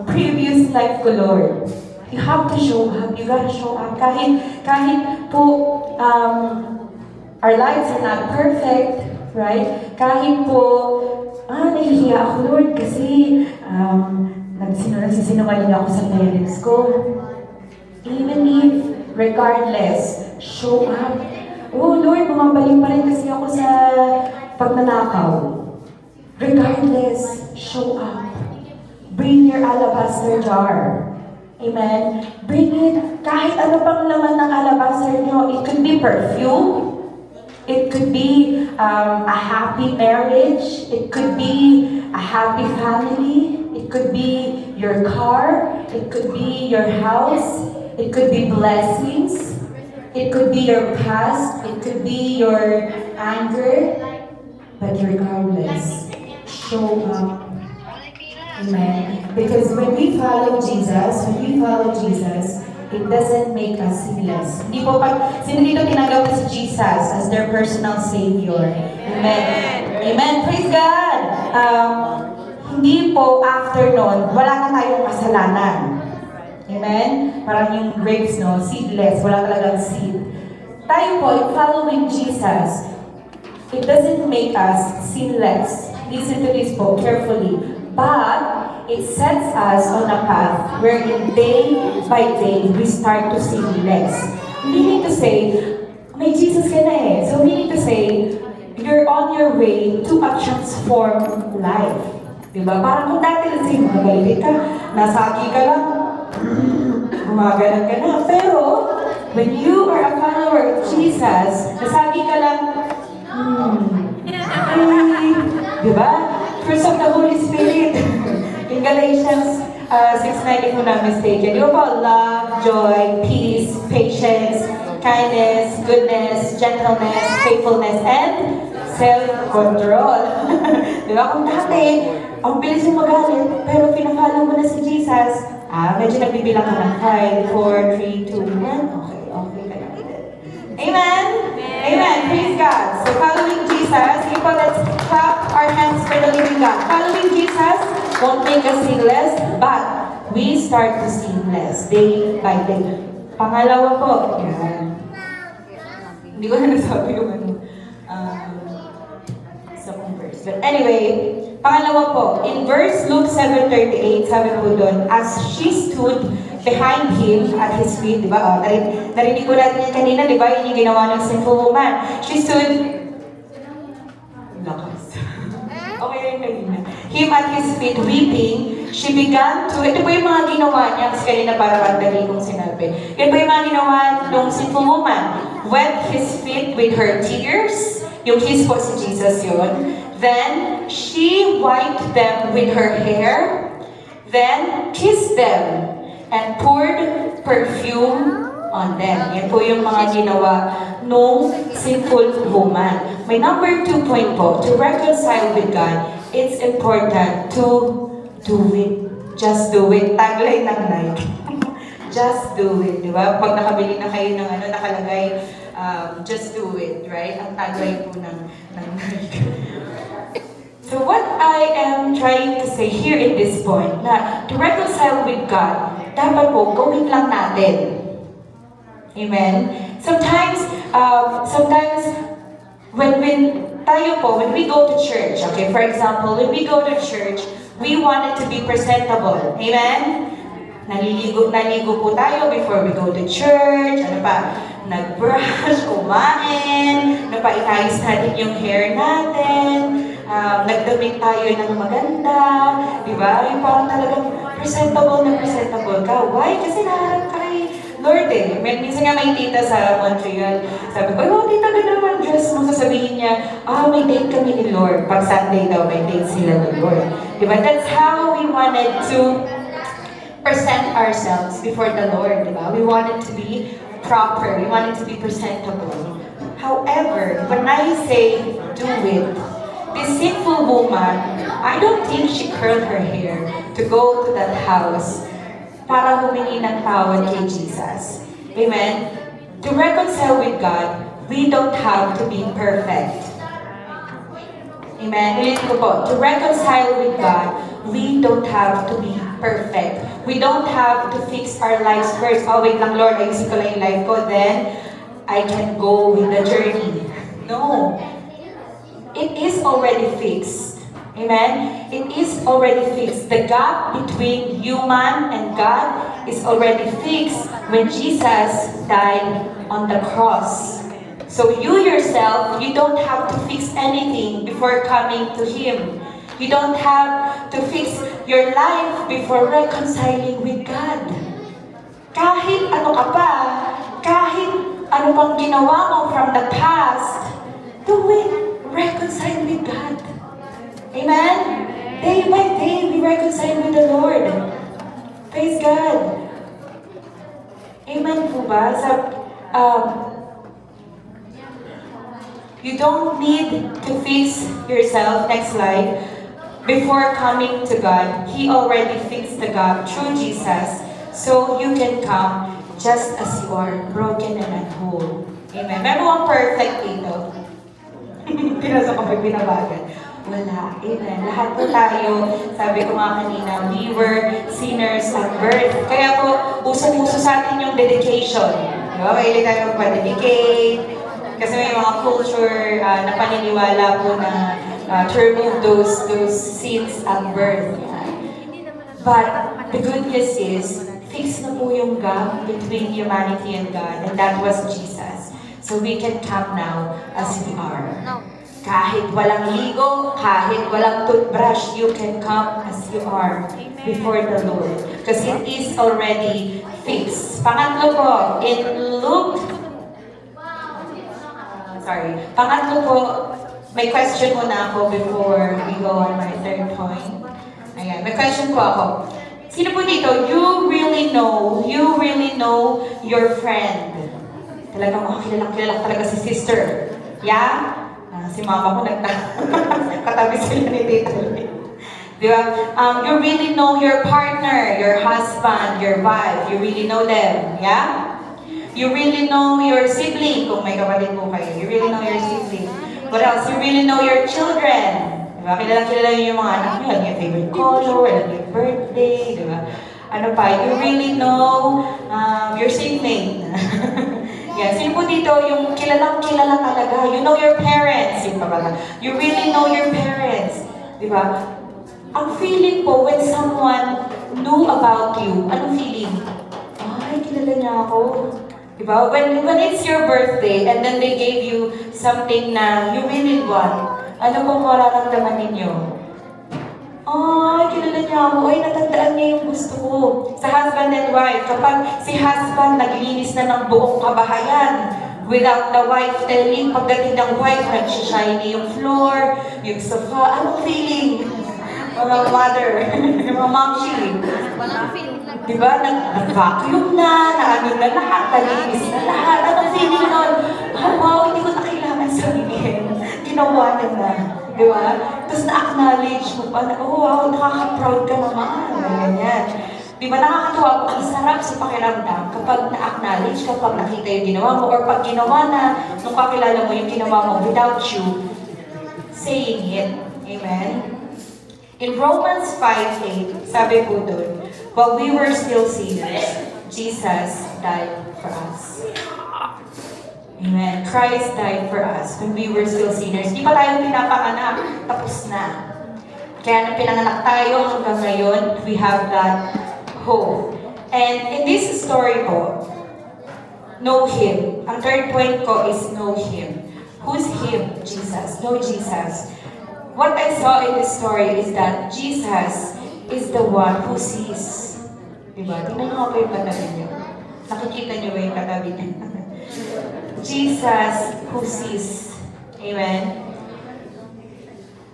[SPEAKER 5] previous life ko, Lord. You have to show up. You gotta show up. Kahit po our lives are not perfect, right? Kahit po, nahihiya ako, Lord, kasi nagsisinungaling ako sa parents ko. Even if, regardless, show up. Oh, Lord, bumabalik pa rin kasi ako sa pagnanakaw. Regardless, show up. Bring your alabaster jar. Amen? Bring it. Kahit ano pang laman ng alabaster nyo. It could be perfume. It could be a happy marriage. It could be a happy family. It could be your car. It could be your house. It could be blessings. It could be your past. It could be your anger. But regardless, show up. Amen. Because when we follow Jesus, it doesn't make us sinless. Hindi po pag sino dito tinanggap si Jesus as their personal Savior. Amen. Amen. Praise God. Hindi po after nun, wala na tayong kasalanan. Amen? Parang yung grapes, no? Seedless. Wala talagang seed. Tayo po, in following Jesus, it doesn't make us sinless. Listen to this po carefully. But it sets us on a path wherein day by day we start to sin less. Meaning to say, may Jesus ka na eh. So meaning to say, you're on your way to a transformed life. Diba? Parang kung dati lang sa'yo, magalit ka, nasagi ka lang, gumagalan ka na. Pero, when you are a follower of Jesus, nasagi ka lang, diba? Fruits of the Holy Spirit. In Galatians 6:9, if I'm not mistaken, di ba po? Love, joy, peace, patience, kindness, goodness, gentleness, faithfulness, and self-control. Di ba? Kung dati, ang bilis yung magalit, pero pinafalo mo na si Jesus, medyo nagbibilang ka ng 5, 4, 3, 2, 1. Okay ka na. Amen? Amen. Praise God. So following Jesus, people, let's clap our hands for the living God. Following Jesus won't make us sinless, but we start to sin less day by day. Pangalawa po, yan. Hindi ko na nasabi yung sa verse. But anyway, pangalawa po, in verse Luke 7:38, sabi po doon, as she stood behind him at his feet, di ba? Narinig ko natin yan kanina, di ba? Yun yung ginawa ng sinful woman. She stood, lakas. Okay rin kanina. Him at his feet weeping, she began to, ito po yung mga ginawa niya, kasi kanina para madali kong sinabi. Yan po yung mga ginawa ng sinful woman. Wet his feet with her tears, yung kiss po si Jesus yun. Then, she wiped them with her hair, then kissed them, and poured perfume on them. Yan po yung mga ginawa nung sinful woman. My number 2 point po, to reconcile with God, it's important to do it Just do it. Tagline ng Nike. Just do it, di ba? Pag nakabili na kayo ng ano, nakalagay, just do it, right? Ang tagline po ng Nike. So what I am trying to say here in this point, na to reconcile with God, dapat po, gawin lang natin. Amen? Sometimes when we go to church, okay, for example, when we go to church, we want it to be presentable. Amen? Naligo po tayo before we go to church. Ano pa? Nag-brush, kumain, inayos natin yung hair natin, nagdamit tayo ng maganda, di ba? Yung parang talagang presentable na presentable ka. Why? Kasi naharap ka kay Lord eh. Minsan nga may tita sa Montreal, sabi ko, oh, tita, ganda naman dress mo. Sasabihin niya, may date kami ni Lord. Pag Sunday daw, may date sila ni Lord. Di ba? That's how we wanted to present ourselves before the Lord, di ba? We wanted to be proper. We wanted to be presentable. However, when I say do it, this sinful woman, I don't think she curled her hair to go to that house para humingi ng tawad kay Jesus. Amen? To reconcile with God, we don't have to be perfect. Amen? Ulit ko po, to reconcile with God, we don't have to be perfect. We don't have to fix our lives first. Oh, wait lang, Lord, ayusin ko lang yung life ko, then I can go with the journey. No. It is already fixed. Amen? It is already fixed. The gap between human and God is already fixed when Jesus died on the cross. So you yourself, you don't have to fix anything before coming to Him. You don't have to fix your life before reconciling with God. Kahit ano ka pa, kahit ano pang ginawa mo from the past, do it. Reconcile with God. Amen? Day by day, we reconcile with the Lord. Praise God. Amen po ba? You don't need to fix yourself, next slide, before coming to God. He already fixed the gap through Jesus, so you can come just as you are, broken and whole. Amen. Meron bang perfect dito? Pinasa ko pag binabagan. Wala. Amen. Lahat po tayo, sabi ko nga kanina, we were sinners at birth. Kaya po, uso-uso sa atin yung dedication. Diba? Mahilig tayo magpa-dedicate. Kasi may mga culture na paniniwala po na to remove those sins at birth. But the good news is, fix na po yung gap between humanity and God, and that was Jesus. So we can come now as we are. Kahit walang ligo, kahit walang toothbrush, you can come as you are before the Lord. Because it is already fixed. Pangatlo po, in Luke, pangatlo po, may question muna ako before we go on my third point. Ayan, may question po ako. Sino po dito, you really know your friend. Talagang, kilala talaga si sister. Yeah? Si mama ko katabi sila ni Tita. Di ba? You really know your partner, your husband, your wife. You really know them. Yeah? You really know your sibling, kung may kapatid po kayo. You really know your sibling. What else? You really know your children. Diba? Kilala yung mga anak nyo. Alam yung favorite color, alam yung birthday, diba? Ano pa? You really know your sibling. Yeah, sino po dito yung kilalang-kilala talaga? You know your parents. Yun pa ba? You really know your parents. Diba? Ang feeling po when someone knew about you, anong feeling? Ay, kilala niya ako. Diba? When it's your birthday and then they gave you something na you really want, ano pong mararamdaman ninyo? Ay, kilala niya ako. Ay, natandaan niya yung gusto ko. Sa husband and wife, kapag si husband naglinis na ng buong kabahayan, without the wife telling, pagdating ng wife, nag-shiny yung floor, yung sofa, anong feeling? Mga mother, mga momshi.
[SPEAKER 6] Walang feeling lang.
[SPEAKER 5] Diba? Nag-vacuum na ano na lahat, nalinis na lahat. Anong feeling nun? Wow, hindi ko na kailangan sabihin. Ginawa na na. Diba? Tapos na-acknowledge YouTube, oh wow, nakaka-proud ka naman. Ganyan. Di ba nakakatuwa po, ang sarap sa pakiramdam kapag na-acknowledge, kapag nakita yung ginawa mo, or pag ginawa na, nung kakilala mo yung ginawa mo without you saying it. Amen? In Romans 5:8, sabi po doon, while we were still sinners, Jesus died for us. Amen. Christ died for us when we were still sinners. Di pa tayo pinapanganak, tapos na. Kaya nang pinanganak tayo hanggang ngayon, we have that hope. And in this story po, know Him. Ang third point ko is know Him. Who's Him? Jesus. Know Jesus. What I saw in this story is that Jesus is the one who sees. Diba? Tingnan nyo nga po yung katabi niyo. Nakikita niyo ba yung katabi niyo? Jesus who sees. Amen.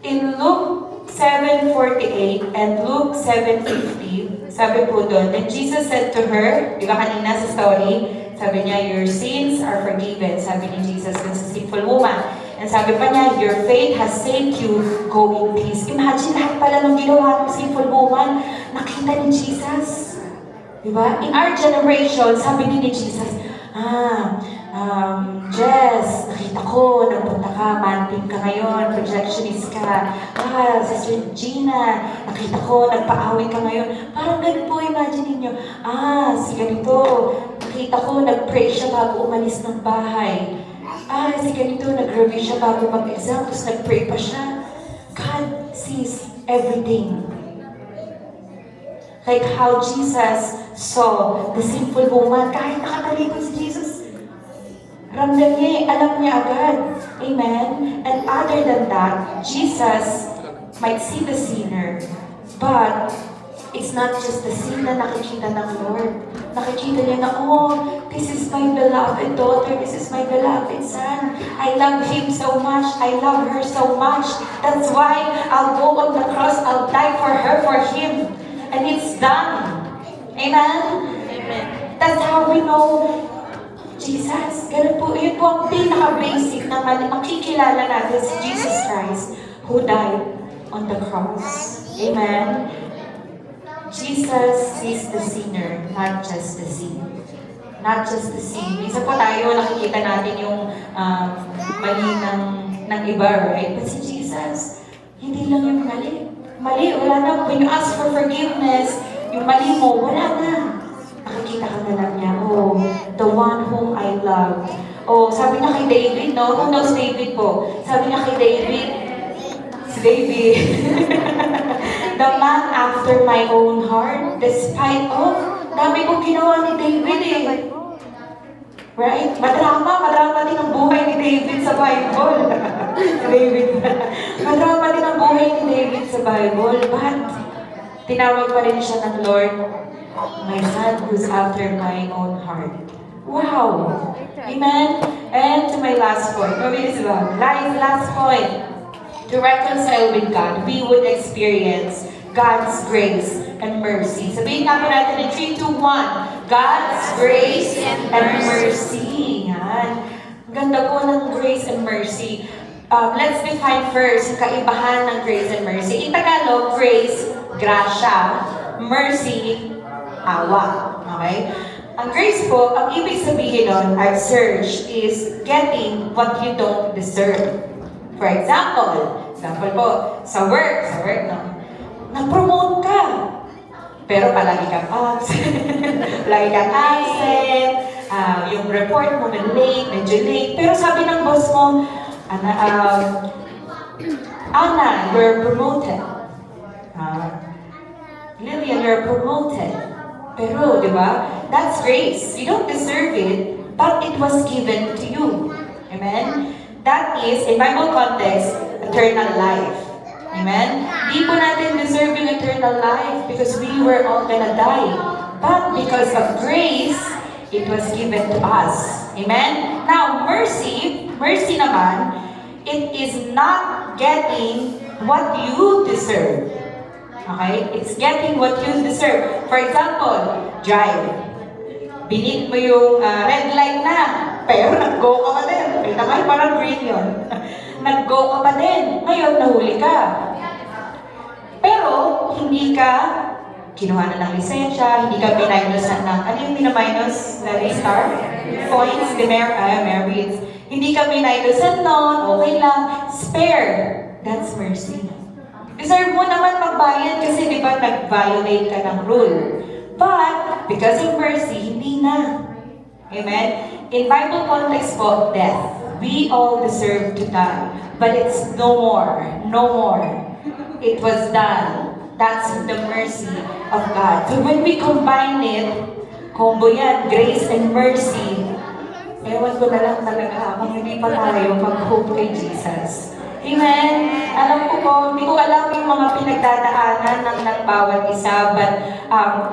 [SPEAKER 5] In Luke 7:48 and Luke 7:50, sabi po doon, then Jesus said to her, di ba kanina sa story, sabi niya, your sins are forgiven, sabi ni Jesus dun sa sinful woman. And sabi pa niya, your faith has saved you, go in peace. Imagine lahat pala nung ginawa ng sinful woman, nakita ni Jesus. Di ba? In our generation, sabi din ni Jesus, Jess, nakita ko, nagpunta ka, manting ka ngayon, projectionist ka. Sister Gina, nakita ko, nagpa-away ka ngayon. Parang ganun po, imagine niyo. Si ganito, nakita ko, nag-pray siya bago umalis ng bahay. Si ganito, nag-review siya bago mag-exam, tapos nag-pray pa siya. God sees everything. Like how Jesus saw the sinful woman, kahit nakatalikod si Jesus, ramdam niya, alam niya agad. Amen? And other than that, Jesus might see the sinner, but it's not just the sin na nakikita ng Lord. Nakikita niya na, this is my beloved daughter, this is my beloved son. I love him so much, I love her so much. That's why I'll go on the cross, I'll die for her, for him. And it's done. Amen? Amen. That's how we know Jesus. Ganun po, yun po ang pinaka-basic na makikilala natin si Jesus Christ who died on the cross. Amen? Jesus sees the sinner, not just the sin. Not just the sin. Isa po tayo, nakikita natin yung mali ng iba, right? But si Jesus, hindi lang yung mali. Mali, wala na. When you ask for forgiveness, yung mali mo, wala na. Nakikita ka na lang niya, the one whom I love. Sabi na kay David, no? Who knows David po? Sabi na kay David, si David, the man after my own heart, despite of, dami kong ginawa ni David Right? Madrama din ang buhay ni David sa Bible. Madrama din ang buhay ni David sa Bible. But, tinawag pa rin siya ng Lord, my son who's after my own heart. Wow! Amen? And to my last point. Mabilis ba? Last point. To reconcile with God, we would experience God's grace and mercy. Sabihin nga po natin in 3, 2, 1. God's grace and mercy. Yan. Ang ganda po ng grace and mercy. Let's define first yung kaibahan ng grace and mercy. In Tagalog, grace, grasya. Mercy, awa. Okay? Ang grace po, ang ibig sabihin nun, I've searched, is getting what you don't deserve. For example po, sa work, no? Na-promote ka. Pero palagi kang palagi kang absent, yung report mo medyo late. Pero sabi ng boss mo, Anna, you're promoted. Lillian, you're promoted. Pero, di ba? That's grace. You don't deserve it, but it was given to you. Amen? That is, in Bible context, eternal life. Amen? Di po natin deserve yung eternal life because we were all gonna die. But because of grace, it was given to us. Amen? Now, mercy naman, it is not getting what you deserve. Okay? It's getting what you deserve. For example, drive. Binit mo yung red light na, pero nag-go ka pa din. Kita mo, parang green yun. Nag-go ka pa din. Ngayon, nahuli ka. Pero, hindi ka kinuha na ng lisensya, hindi ka minayusan ng, ano yung minaminus na star? Points, merits. Hindi ka minayusan nun, okay lang. Spare. That's mercy. Deserve mo naman magbayad kasi di ba nag-violate ka ng rule. But, because of mercy, hindi na. Amen? In Bible context po, death. We all deserve to die. But it's no more. No more. It was done. That's the mercy of God. So when we combine it, combo yan, grace and mercy, ewan ko na lang talaga kung hindi pa tayo mag-hope kay Jesus. Amen? Alam ko po, hindi ko alam yung mga pinagdadaanan ng bawat isa, but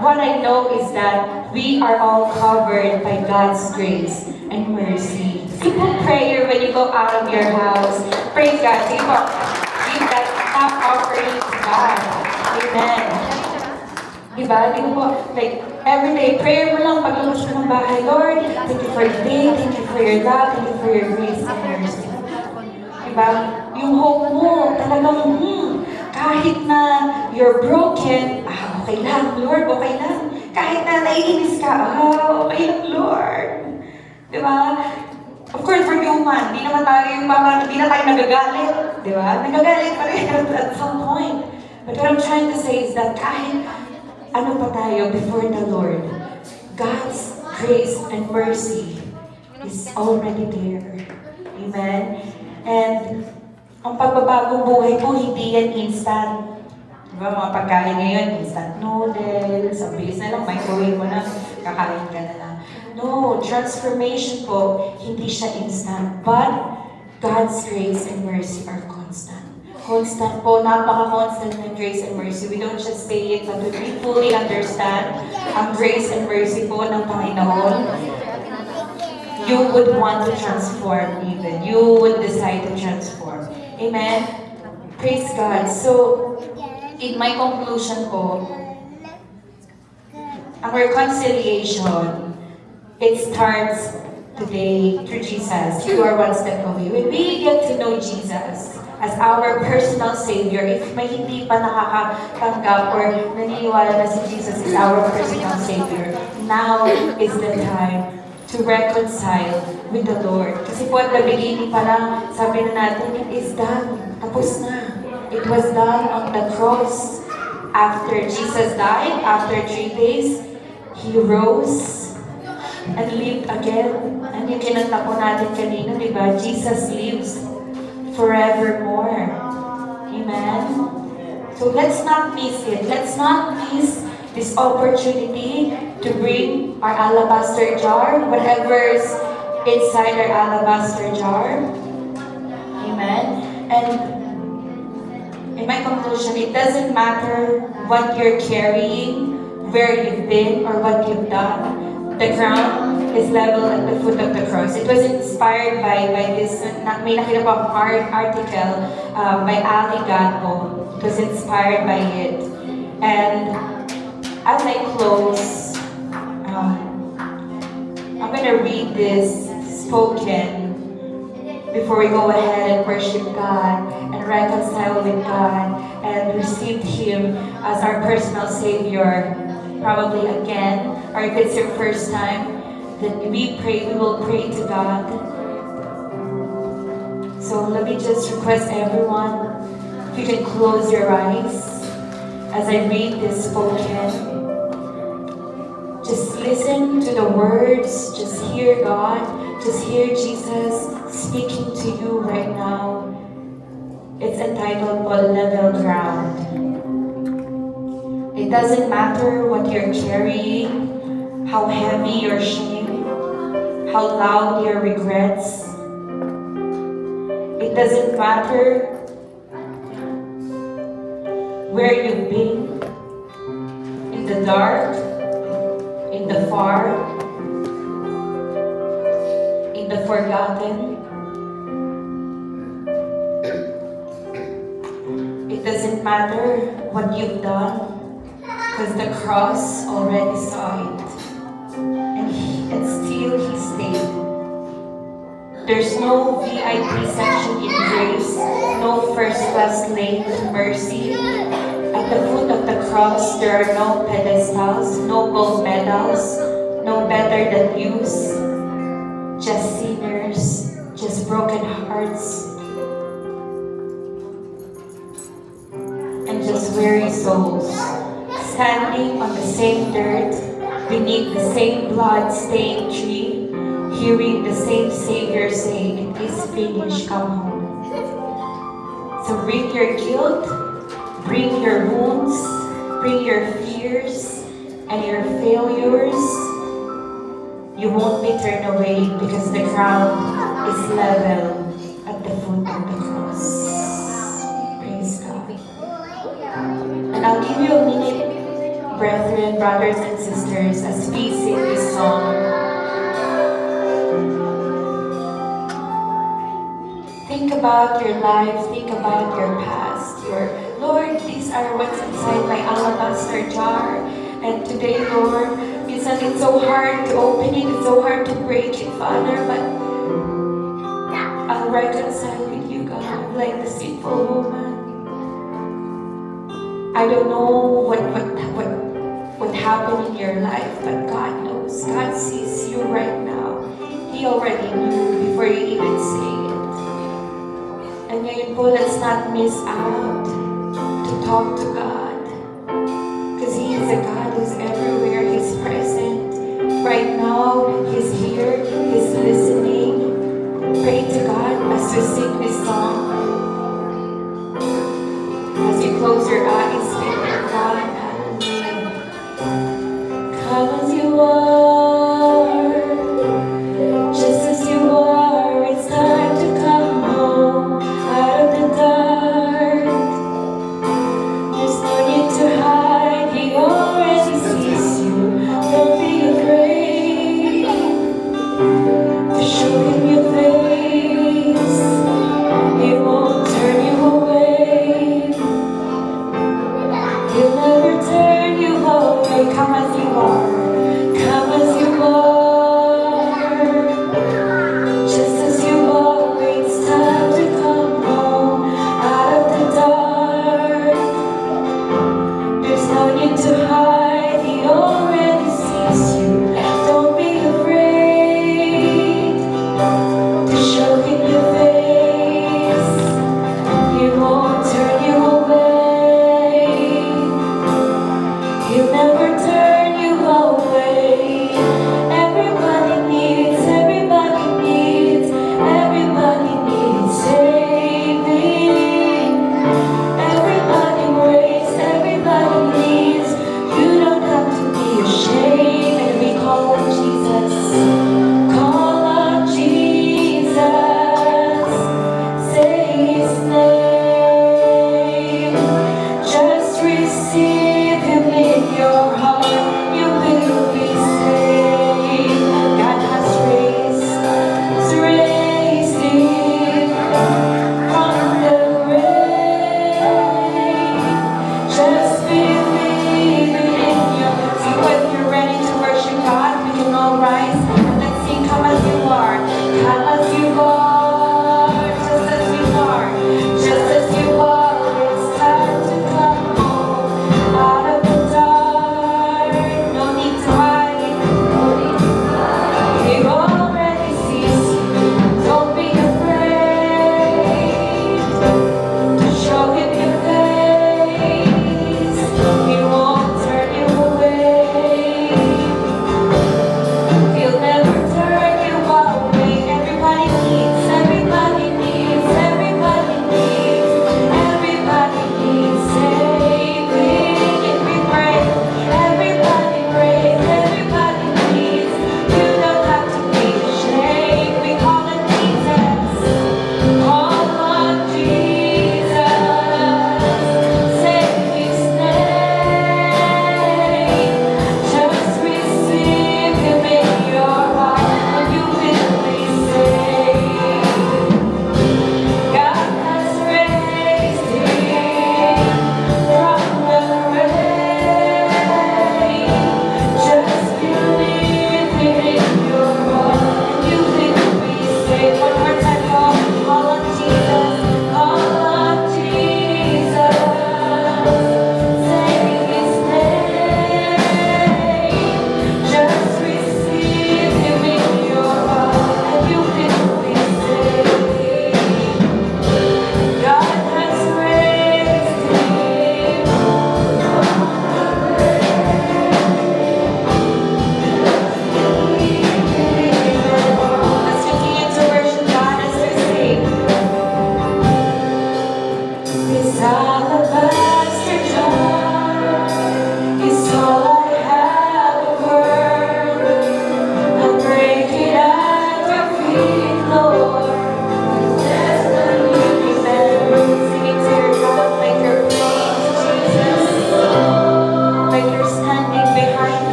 [SPEAKER 5] what I know is that we are all covered by God's grace and mercy. Keep on prayer when you go out of your house. Praise God. Sige po, give that top offering to God. Amen. Diba? Di ko po, like, every day, prayer mo lang paglabas mo ng bahay. Lord, thank you for the day, thank you for your love, thank you for your grace and mercy. Diba? Yung hope mo, talagang, kahit na you're broken, okay lang, Lord, okay lang. Kahit na naiinis ka, okay lang, Lord. Diba? Of course, we're human. Di naman tayo yung mga, di na tayo nagagalit. Diba? Nagagalit pa rin at some point. But what I'm trying to say is that kahit ano pa tayo before the Lord, God's grace and mercy is already there. Amen? And ang pagbabagong buhay po, hindi yan instant. Diba, mga pagkain ngayon, instant noodles, ang bilis na lang, microwave mo na, kakain ka na lang. No, transformation po, hindi siya instant. But God's grace and mercy are constant. Constant po, napaka-constant ng grace and mercy. We don't just say it, but we fully understand ang grace and mercy po ng Panginoon. You would want to transform even. You would decide to transform. Amen? Praise God. So, in my conclusion po, ang reconciliation, it starts today through Jesus. You are one step away. When we get to know Jesus as our personal Savior, if may hindi pa nakakatanggap or naniniwala na si Jesus is our personal Savior, now is the time to reconcile with the Lord. Kasi po at the beginning pa lang, sabi na natin, it is done. Tapos na. It was done on the cross. After Jesus died, after 3 days, He rose and lived again. And yung kinanta po natin kanina, di ba? Jesus lives forevermore. Amen? So let's not miss it. Let's not miss this opportunity to bring our alabaster jar, whatever's inside our alabaster jar. Amen? And in my conclusion, it doesn't matter what you're carrying, where you've been, or what you've done. The ground is level at the foot of the cross. It was inspired by this, may nakita po akong article by Ali Gatto. It was inspired by it. And as I close, I'm gonna read this spoken before we go ahead and worship God and reconcile with God and receive Him as our personal Savior, probably again, or if it's your first time, that we will pray to God. So let me just request everyone, if you can close your eyes as I read this spoken. Just listen to the words, just hear God, just hear Jesus speaking to you right now. It's entitled Level Ground. It doesn't matter what you're carrying, how heavy your shame, how loud your regrets. It doesn't matter where you've been, in the dark, in the far, in the forgotten. It doesn't matter what you've done, because the cross already saw it. And still He stayed. There's no VIP section in grace, no first class lane to mercy. At the foot of the cross, there are no pedestals, no gold medals, no better than yous, just sinners, just broken hearts, and just weary souls, standing on the same dirt, beneath the same blood-stained tree, hearing the same Savior say, "It is finished, come home." So bring your guilt, bring your wounds, bring your fears and your failures. You won't be turned away because the ground is level at the foot of the cross. Praise God. And I'll give you a minute, brethren, brothers and sisters, as we sing this song. Think about your life, think about your past, your Lord, these are what's inside my alabaster jar. And today, Lord, minsan it's so hard to open it, it's so hard to break it, Father, but I'll reconcile with you, God, like the sinful woman. I don't know what happened in your life, but God knows. God sees you right now. He already knew before you even say it. And ngayon po, let's not miss out to talk to God. Because He is a God who's everywhere. He's present. Right now, He's here. He's listening. Pray to God as we sing this song. As you close your eyes, speak to God. Hallelujah. Come as you are. Just as you are, it's time to come home. Out of the dark, there's no need to hide, He already sees you.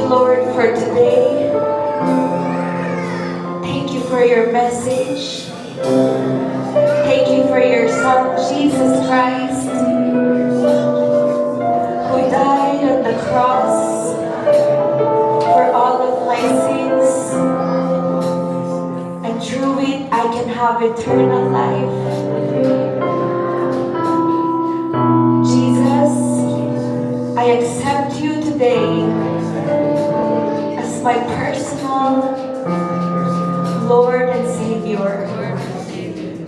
[SPEAKER 4] Lord, for today. Thank you for your message. Thank you for your Son, Jesus Christ, who died on the cross for all of my sins. And through it, I can have eternal life. Jesus, I accept you today as my personal Lord and Savior.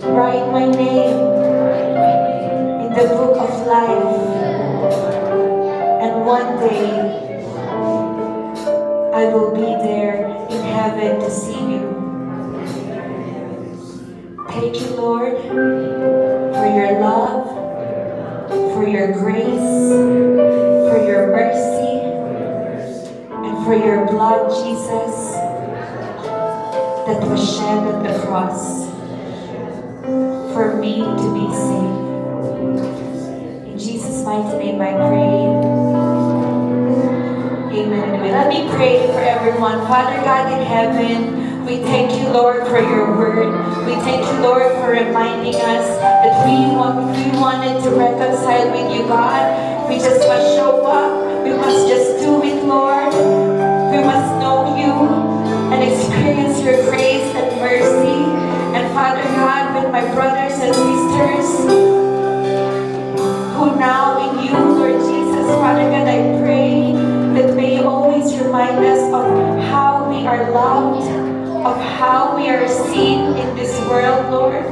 [SPEAKER 4] Write my name in the book of life, and one day I will be there in heaven to see you. Thank you, Lord, for your love, for your grace, for your mercy, and for your blood, Jesus, that was shed on the cross for me to be saved. In Jesus' mighty name I pray. Amen. Amen. Let me pray for everyone. Father God in heaven, we thank you, Lord, for your word. We thank you, Lord, for reminding us that we wanted to reconcile with you, God. We just must show up. We must just do it, Lord. We must know you and experience your grace and mercy. And Father God, with my brothers and sisters who now in you, Lord Jesus, Father God, I pray that may you always remind us of how we are loved, of how we are seen in this world, Lord,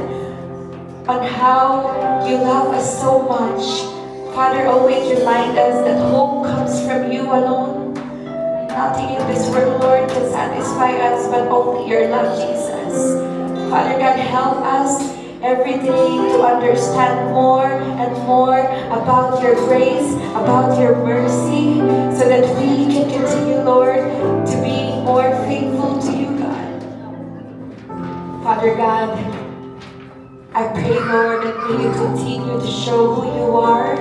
[SPEAKER 4] on how you love us so much. Father, always remind us that hope comes from you alone. Nothing in this world, Lord, can satisfy us, but only your love, Jesus. Father God, help us every day to understand more and more about your grace, about your mercy, so that we can continue, Lord, to be more faithful to you, God. Father God, I pray, Lord, that may you continue to show who you are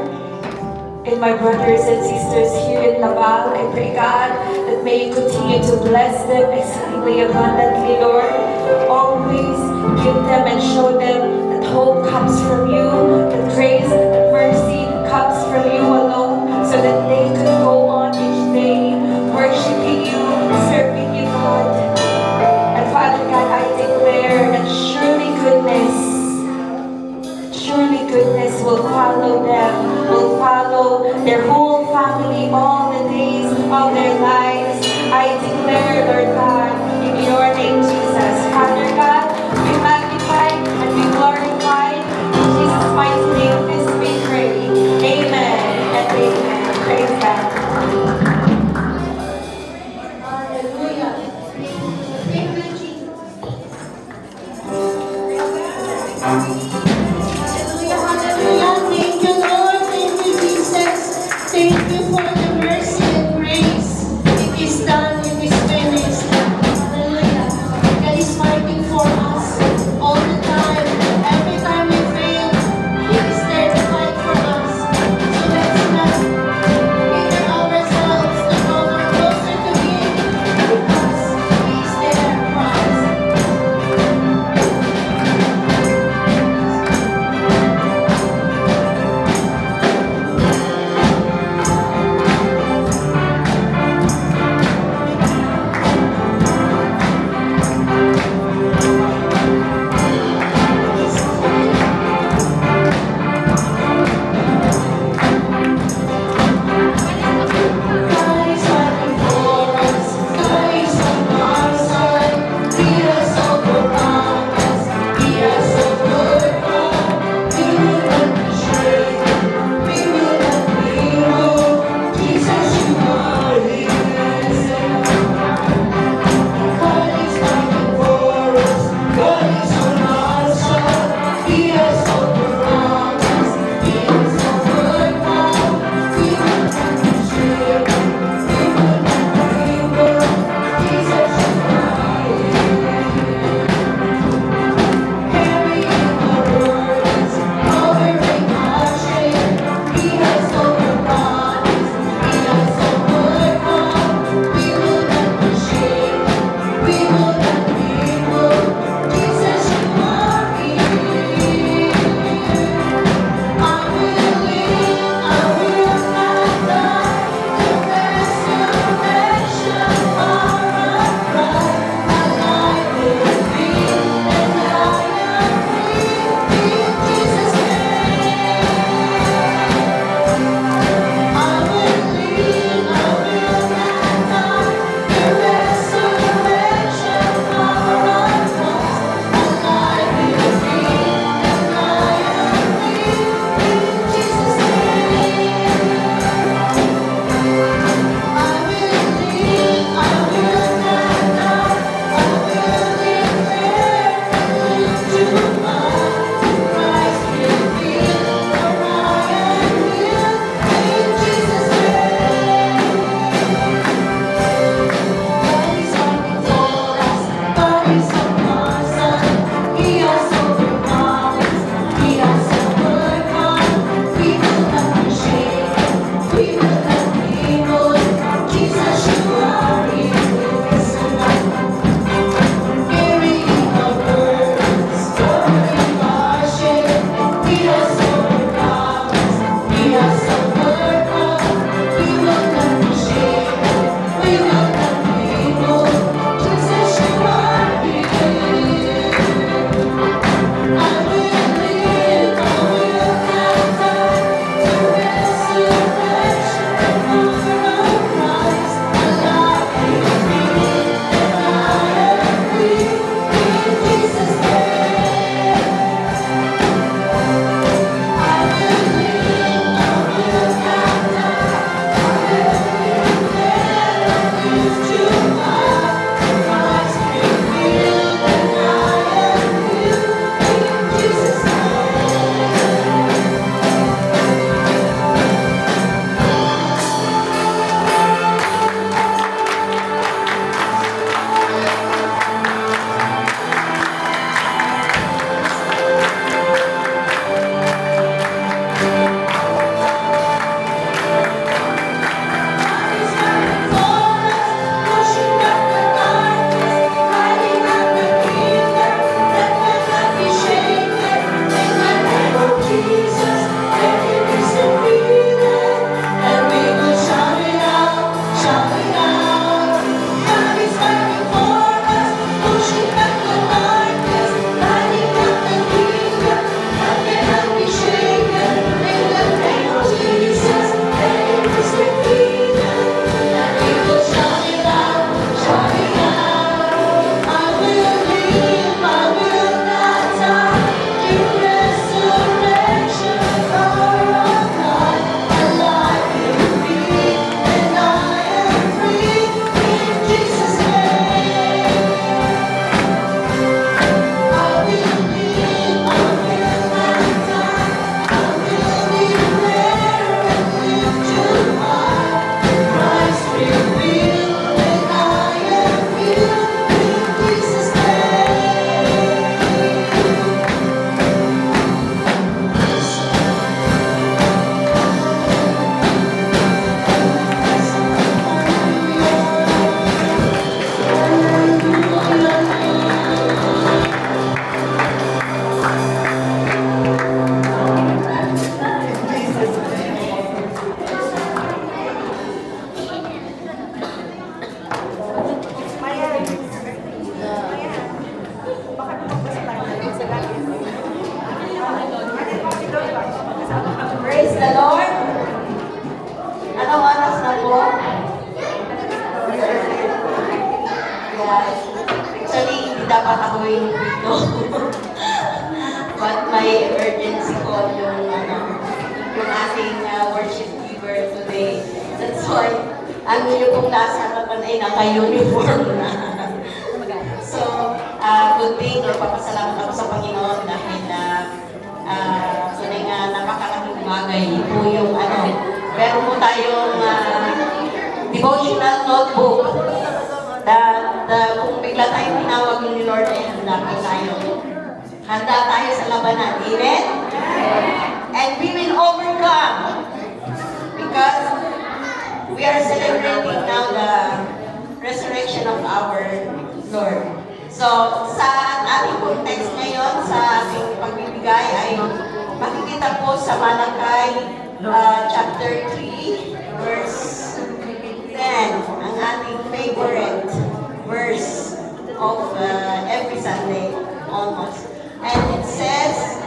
[SPEAKER 4] in my brothers and sisters here in Laval. I pray, God, that may you continue to bless them exceedingly abundantly, Lord. Always give them and show them that hope comes from you, that grace and mercy comes from you alone, so that they could go on each day worshiping you, serving you, God. And Father God, I declare that surely goodness will follow them, will follow their whole family all the days of their lives. I declare, Lord God, in your name, Jesus. Father God, be magnified and be glorified. In Jesus' mighty name, this we pray. Amen and amen. Praise God.
[SPEAKER 2] Hallelujah. Thank you, Jesus. Hallelujah, hallelujah. Thank you, Lord. Thank you, Jesus. Thank you for the mercy and grace. It is done. It is finished. Hallelujah. God is fighting for us all the time. Every time we fail, He is there to fight for us. So let's not hinder ourselves.
[SPEAKER 6] dapat ako'y dito. But may emergency call yung ating worship leader today. That's why, ang iyo pong nasa harapan ay naka-uniform na. So, good thing, papasalamat ako sa Panginoon dahil tunay nga napakalaking bagay po yung meron po tayong devotional notebook kung bigla tayong tinawag ni Lord ay handa po tayo. Handa tayo sa labanan. Amen? And we will overcome because we are celebrating now the resurrection of our Lord. So, sa ating pong text ngayon, sa ating pagbibigay ay makikita po sa Malakay chapter 3, verse 10, ang ating favorite verse of every Sunday, almost. And it says,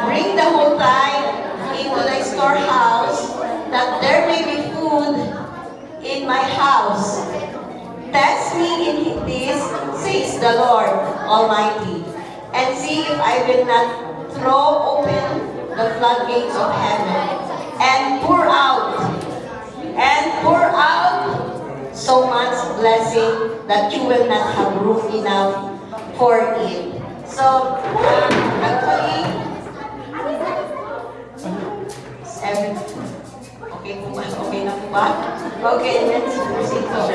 [SPEAKER 6] bring the whole tithe into the storehouse, that there may be food in my house. Test me in this, says the Lord Almighty, and see if I will not throw open the floodgates of heaven and pour out so much blessing that you will not have room enough for it. So, actually, okay po ba? Okay na po ba? Okay, let's proceed po.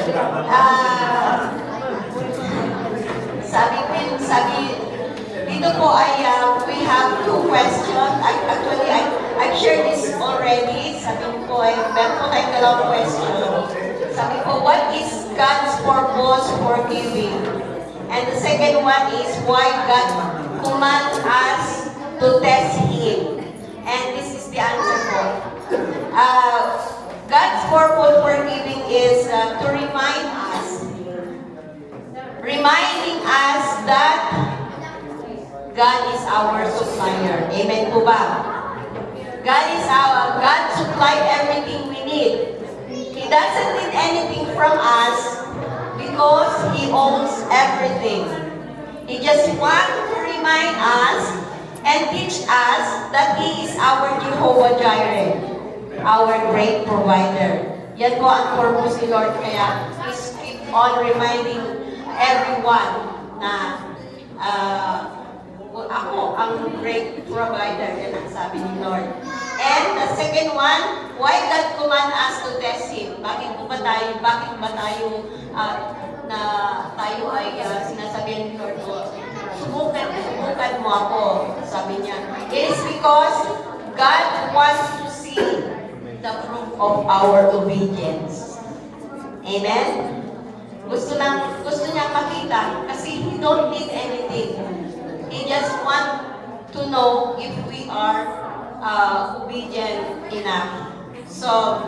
[SPEAKER 6] Dito po ay we have two questions. Actually, I've shared this already. Sabi ko ay meron po tayong dalawang question. Sabi ko, what is God's purpose for giving? And the second one is why God commands us to test Him. And this is the answer po. God's purpose for giving is to reminding us that God is our supplier. Amen po ba? God supply everything we need. He doesn't need anything from us because He owns everything. He just wants to remind us and teach us that He is our Jehovah Jireh, our great provider. Yan po ang purpose ni Lord. Kaya He's keep on reminding everyone na ako ang great provider. Yan ang sabi ni Lord. And the second one, why God command us to test Him? Bakit ba tayo ay sinasabihan ni Lord ko, subukan mo ako, sabi niya. It is because God wants to see the fruit of our obedience. Amen? Gusto niya makita kasi He don't need anything. He just want to know if we are obedient enough. So,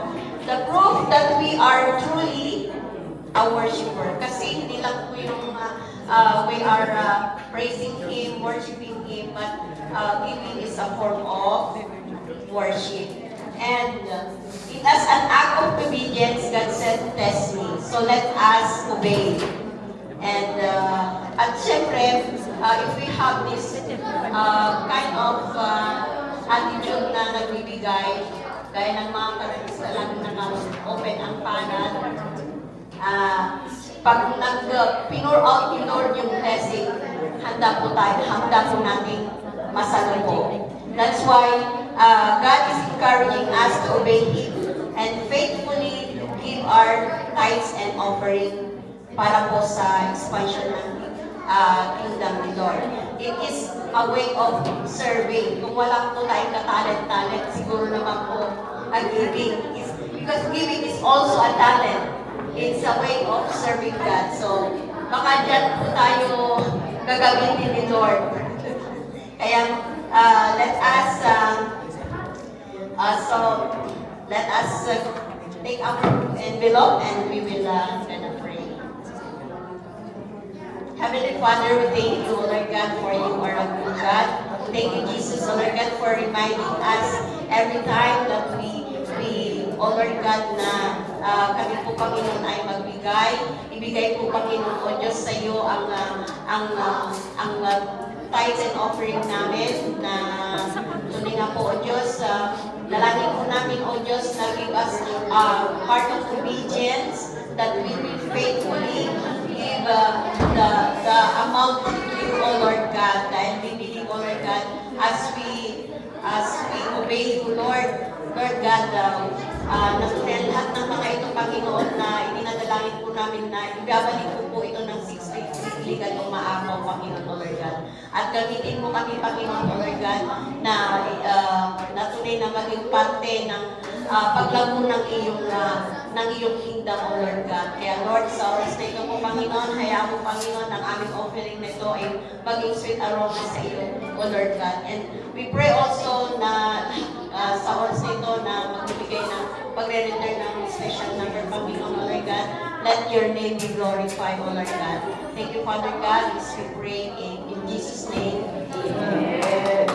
[SPEAKER 6] the proof that we are truly a worshiper. Kasi hindi lang po yung we are praising Him, worshiping Him, but giving is a form of worship. And as an act of obedience, God said, test me. So let us obey. And at syempre, if we have this kind of attitude na nagbibigay, gaya ng mga karagista lang na naka-open ang panel, pag pinur out ni Lord yung blessing, handa po natin masalubo. That's why God is encouraging us to obey Him and faithfully give our tithes and offering para po sa expansion ng kingdom ni Lord. It is a way of serving. Kung wala po tayong ka-talent, siguro naman po giving is, because giving is also a talent. It's a way of serving God. So, baka dyan po tayo gagamitin ni Lord. Kaya, let us take our envelope and we will gonna pray. Heavenly Father, we thank you, Lord God, for you are a good God. Thank you, Jesus, Lord God, for reminding us every time that we O Lord God, na kami po, Panginoon, ay magbigay. Ibigay po, Panginoon, O Diyos, sa iyo ang tithes and offering namin na tunay nga po, O Diyos, dalangin po namin, O Diyos, na give us heart of obedience, that we will faithfully give the amount to you, O Lord God, dahil we believe, O Lord God, as we obey you, Lord God, natunay lahat ng mga ito, Panginoon, na ininadalangin po namin na ibabalik po ito ng 650 legal ng maapaw, Panginoon, O Lord God. At gamitin mo kami, Panginoon, O Lord God, na natunay na maging parte ng paglago ng iyong kingdom, O Lord God. Kaya Lord, sa oras na ito po, Panginoon, hayaan mo, Panginoon, ang aming offering na ito ay maging sweet aroma sa iyo, O Lord God. And we pray also na sa oras na ito na magbibigay ng pagre-return ng special number, Panginoon, O Lord God. Let your name be glorified, O Lord God. Thank you, Father God, as we pray in Jesus' name. Amen.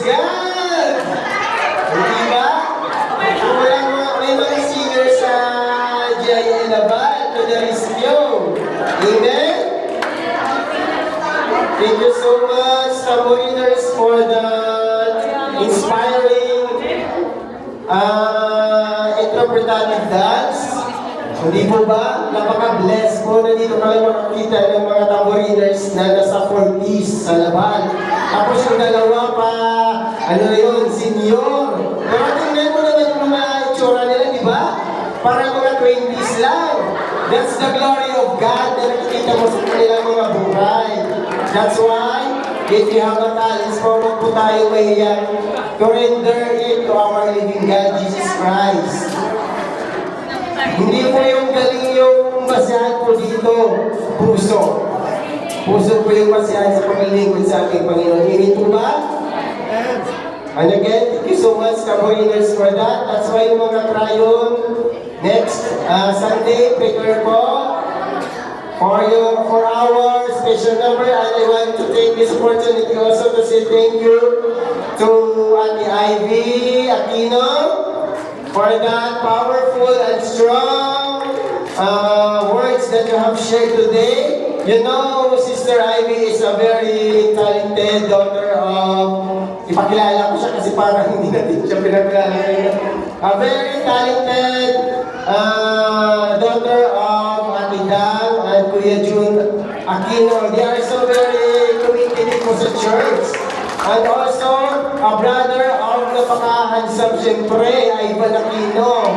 [SPEAKER 1] God! Hindi ba? May mga singers sa GIA Laban to the rescue. Amen? Thank you so much, Tamuriners, for the inspiring interpretative dance. Hindi po ba? Napaka-bless po na dito kayo makakita ng mga Tamuriners na nasa 4Ps sa laban. Tapos yung dalawa pa, ano na yun, senior. Pero tingnan mo naman yung mga itsura nila, di ba? Parang mga 20s lang. That's the glory of God na nakikita mo sa kanilang mga buhay. That's why, if you have a talent, huwag po tayo mahiyang to render it to our living God, Jesus Christ. Hindi po yung galing yung basihan po dito, puso. Puso po yung basihan sa paglilingkod sa ating Panginoon. Hindi po ba? And again, thank you so much, Tamuriners, for that. That's why yung mga krayon, next Sunday, prepare po for our special number. And I want to take this opportunity also to say thank you to Ate Ivy Aquino for that powerful and strong words that you have shared today. You know, Sister Ivy is a very talented daughter of, ipakilala ko siya kasi parang hindi natin siya pinakilala ngayon. A very talented daughter of Ate Dang and Kuya Jun Aquino. They are so very committed po sa church. And also, a brother of napaka-handsome, siyempre, Ivan Aquino.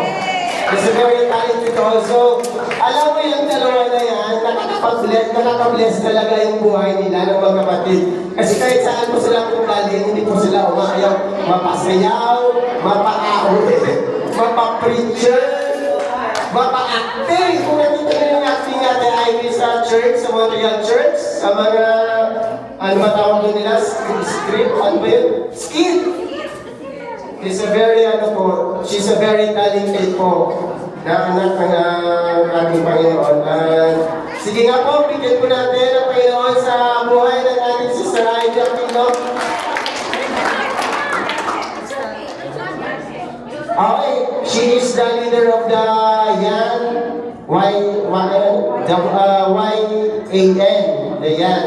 [SPEAKER 1] He's very talented also. Alam mo yung dalawa na yan, nakaka-bless talaga yung buhay nila ng mga kapatid. Kasi kahit saan po sila kung galing, hindi po sila umayaw, mapasayaw, mapa-awit, mapa-preacher, mapa-acting. Kung nakita nyo yung acting natin Ivy sa church, sa Montreal Church, sa mga ano ba tawag doon nila? Script? Ano ba yun? Skit! She's a very talented po na anak ng ating Panginoon. Sige nga po, bigyan po natin ang Panginoon sa buhay ng ating Sister Ivy Aquino. Okay, she is the leader of the YAN, the YAN.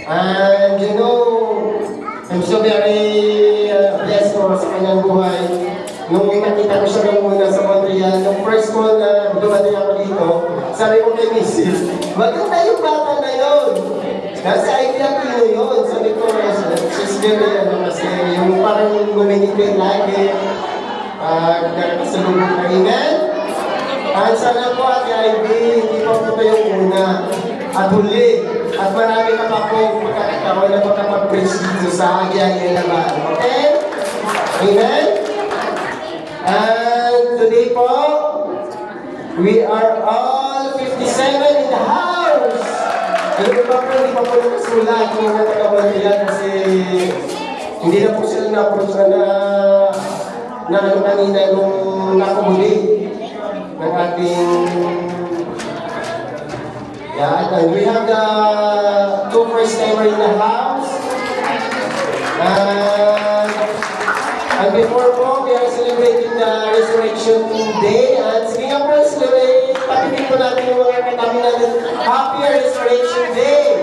[SPEAKER 1] And you know, I'm so very blessed po sa kanyang buhay. Nung nakita ko siya nung muna sa Montreal, nung first ko na dumating ako dito, sabi ko kay Mrs., maganda yung bata na yun. Kasi Ivy Aquino yun. Sabi ko, she's very, kasi yung parang guminigay lagi, nakasalubog na Amen. At sana po, Ate Ivy, hindi po ito yung una. At huli, at marami ka pa po pagkakataon na makapag-preach dito sa Agian Laban. Okay? Amen? And today po, we are all 57 in the house. Ano ba po, hindi pa po nakasulat yung mga taga-Montreal kasi hindi na po sila na-approach na ano kanina nung nakumuli ng ating and we have the two first timer in the house. And before po, we are celebrating the Resurrection Day. And sige nga po, celebrate, patipin po natin yung mga katabi natin. Happy Resurrection Day!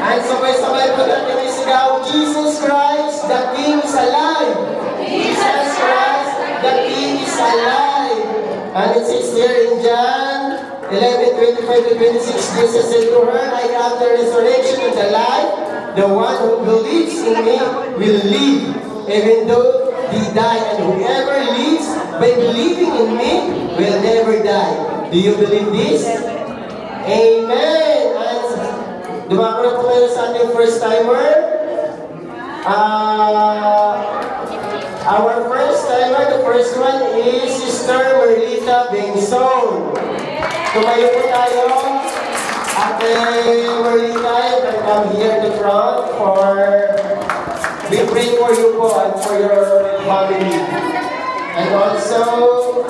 [SPEAKER 1] And sabay-sabay po natin isigaw, Jesus Christ, the King is alive! Jesus Christ, the King is alive! And it says here in John 11:25-26, Jesus said to her, I am the resurrection and the life. The one who believes in me will live, even though he die. And whoever lives by believing in me will never die. Do you believe this? Amen! And dumako na po tayo sa ating first timer. Our first timer, the first one is Sister Merlita Bengson. Tumayo po tayo. Ate Merlita, you can come here to front we pray for you po and for your family. And also,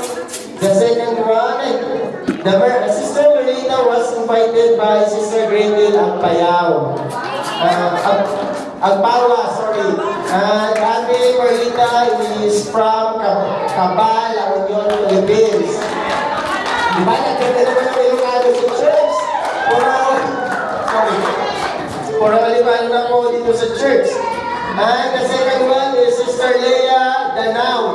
[SPEAKER 1] the second one, Sister Merlita was invited by Sister Gretel Agpayao. Agpawa, sorry. Ate Marlita is from Cabal, La Union, Philippines. Di ba, nagkita naman ang Ilocano sa church? Puro Ilocano na po dito sa church. And the second one is Sister Leah Danao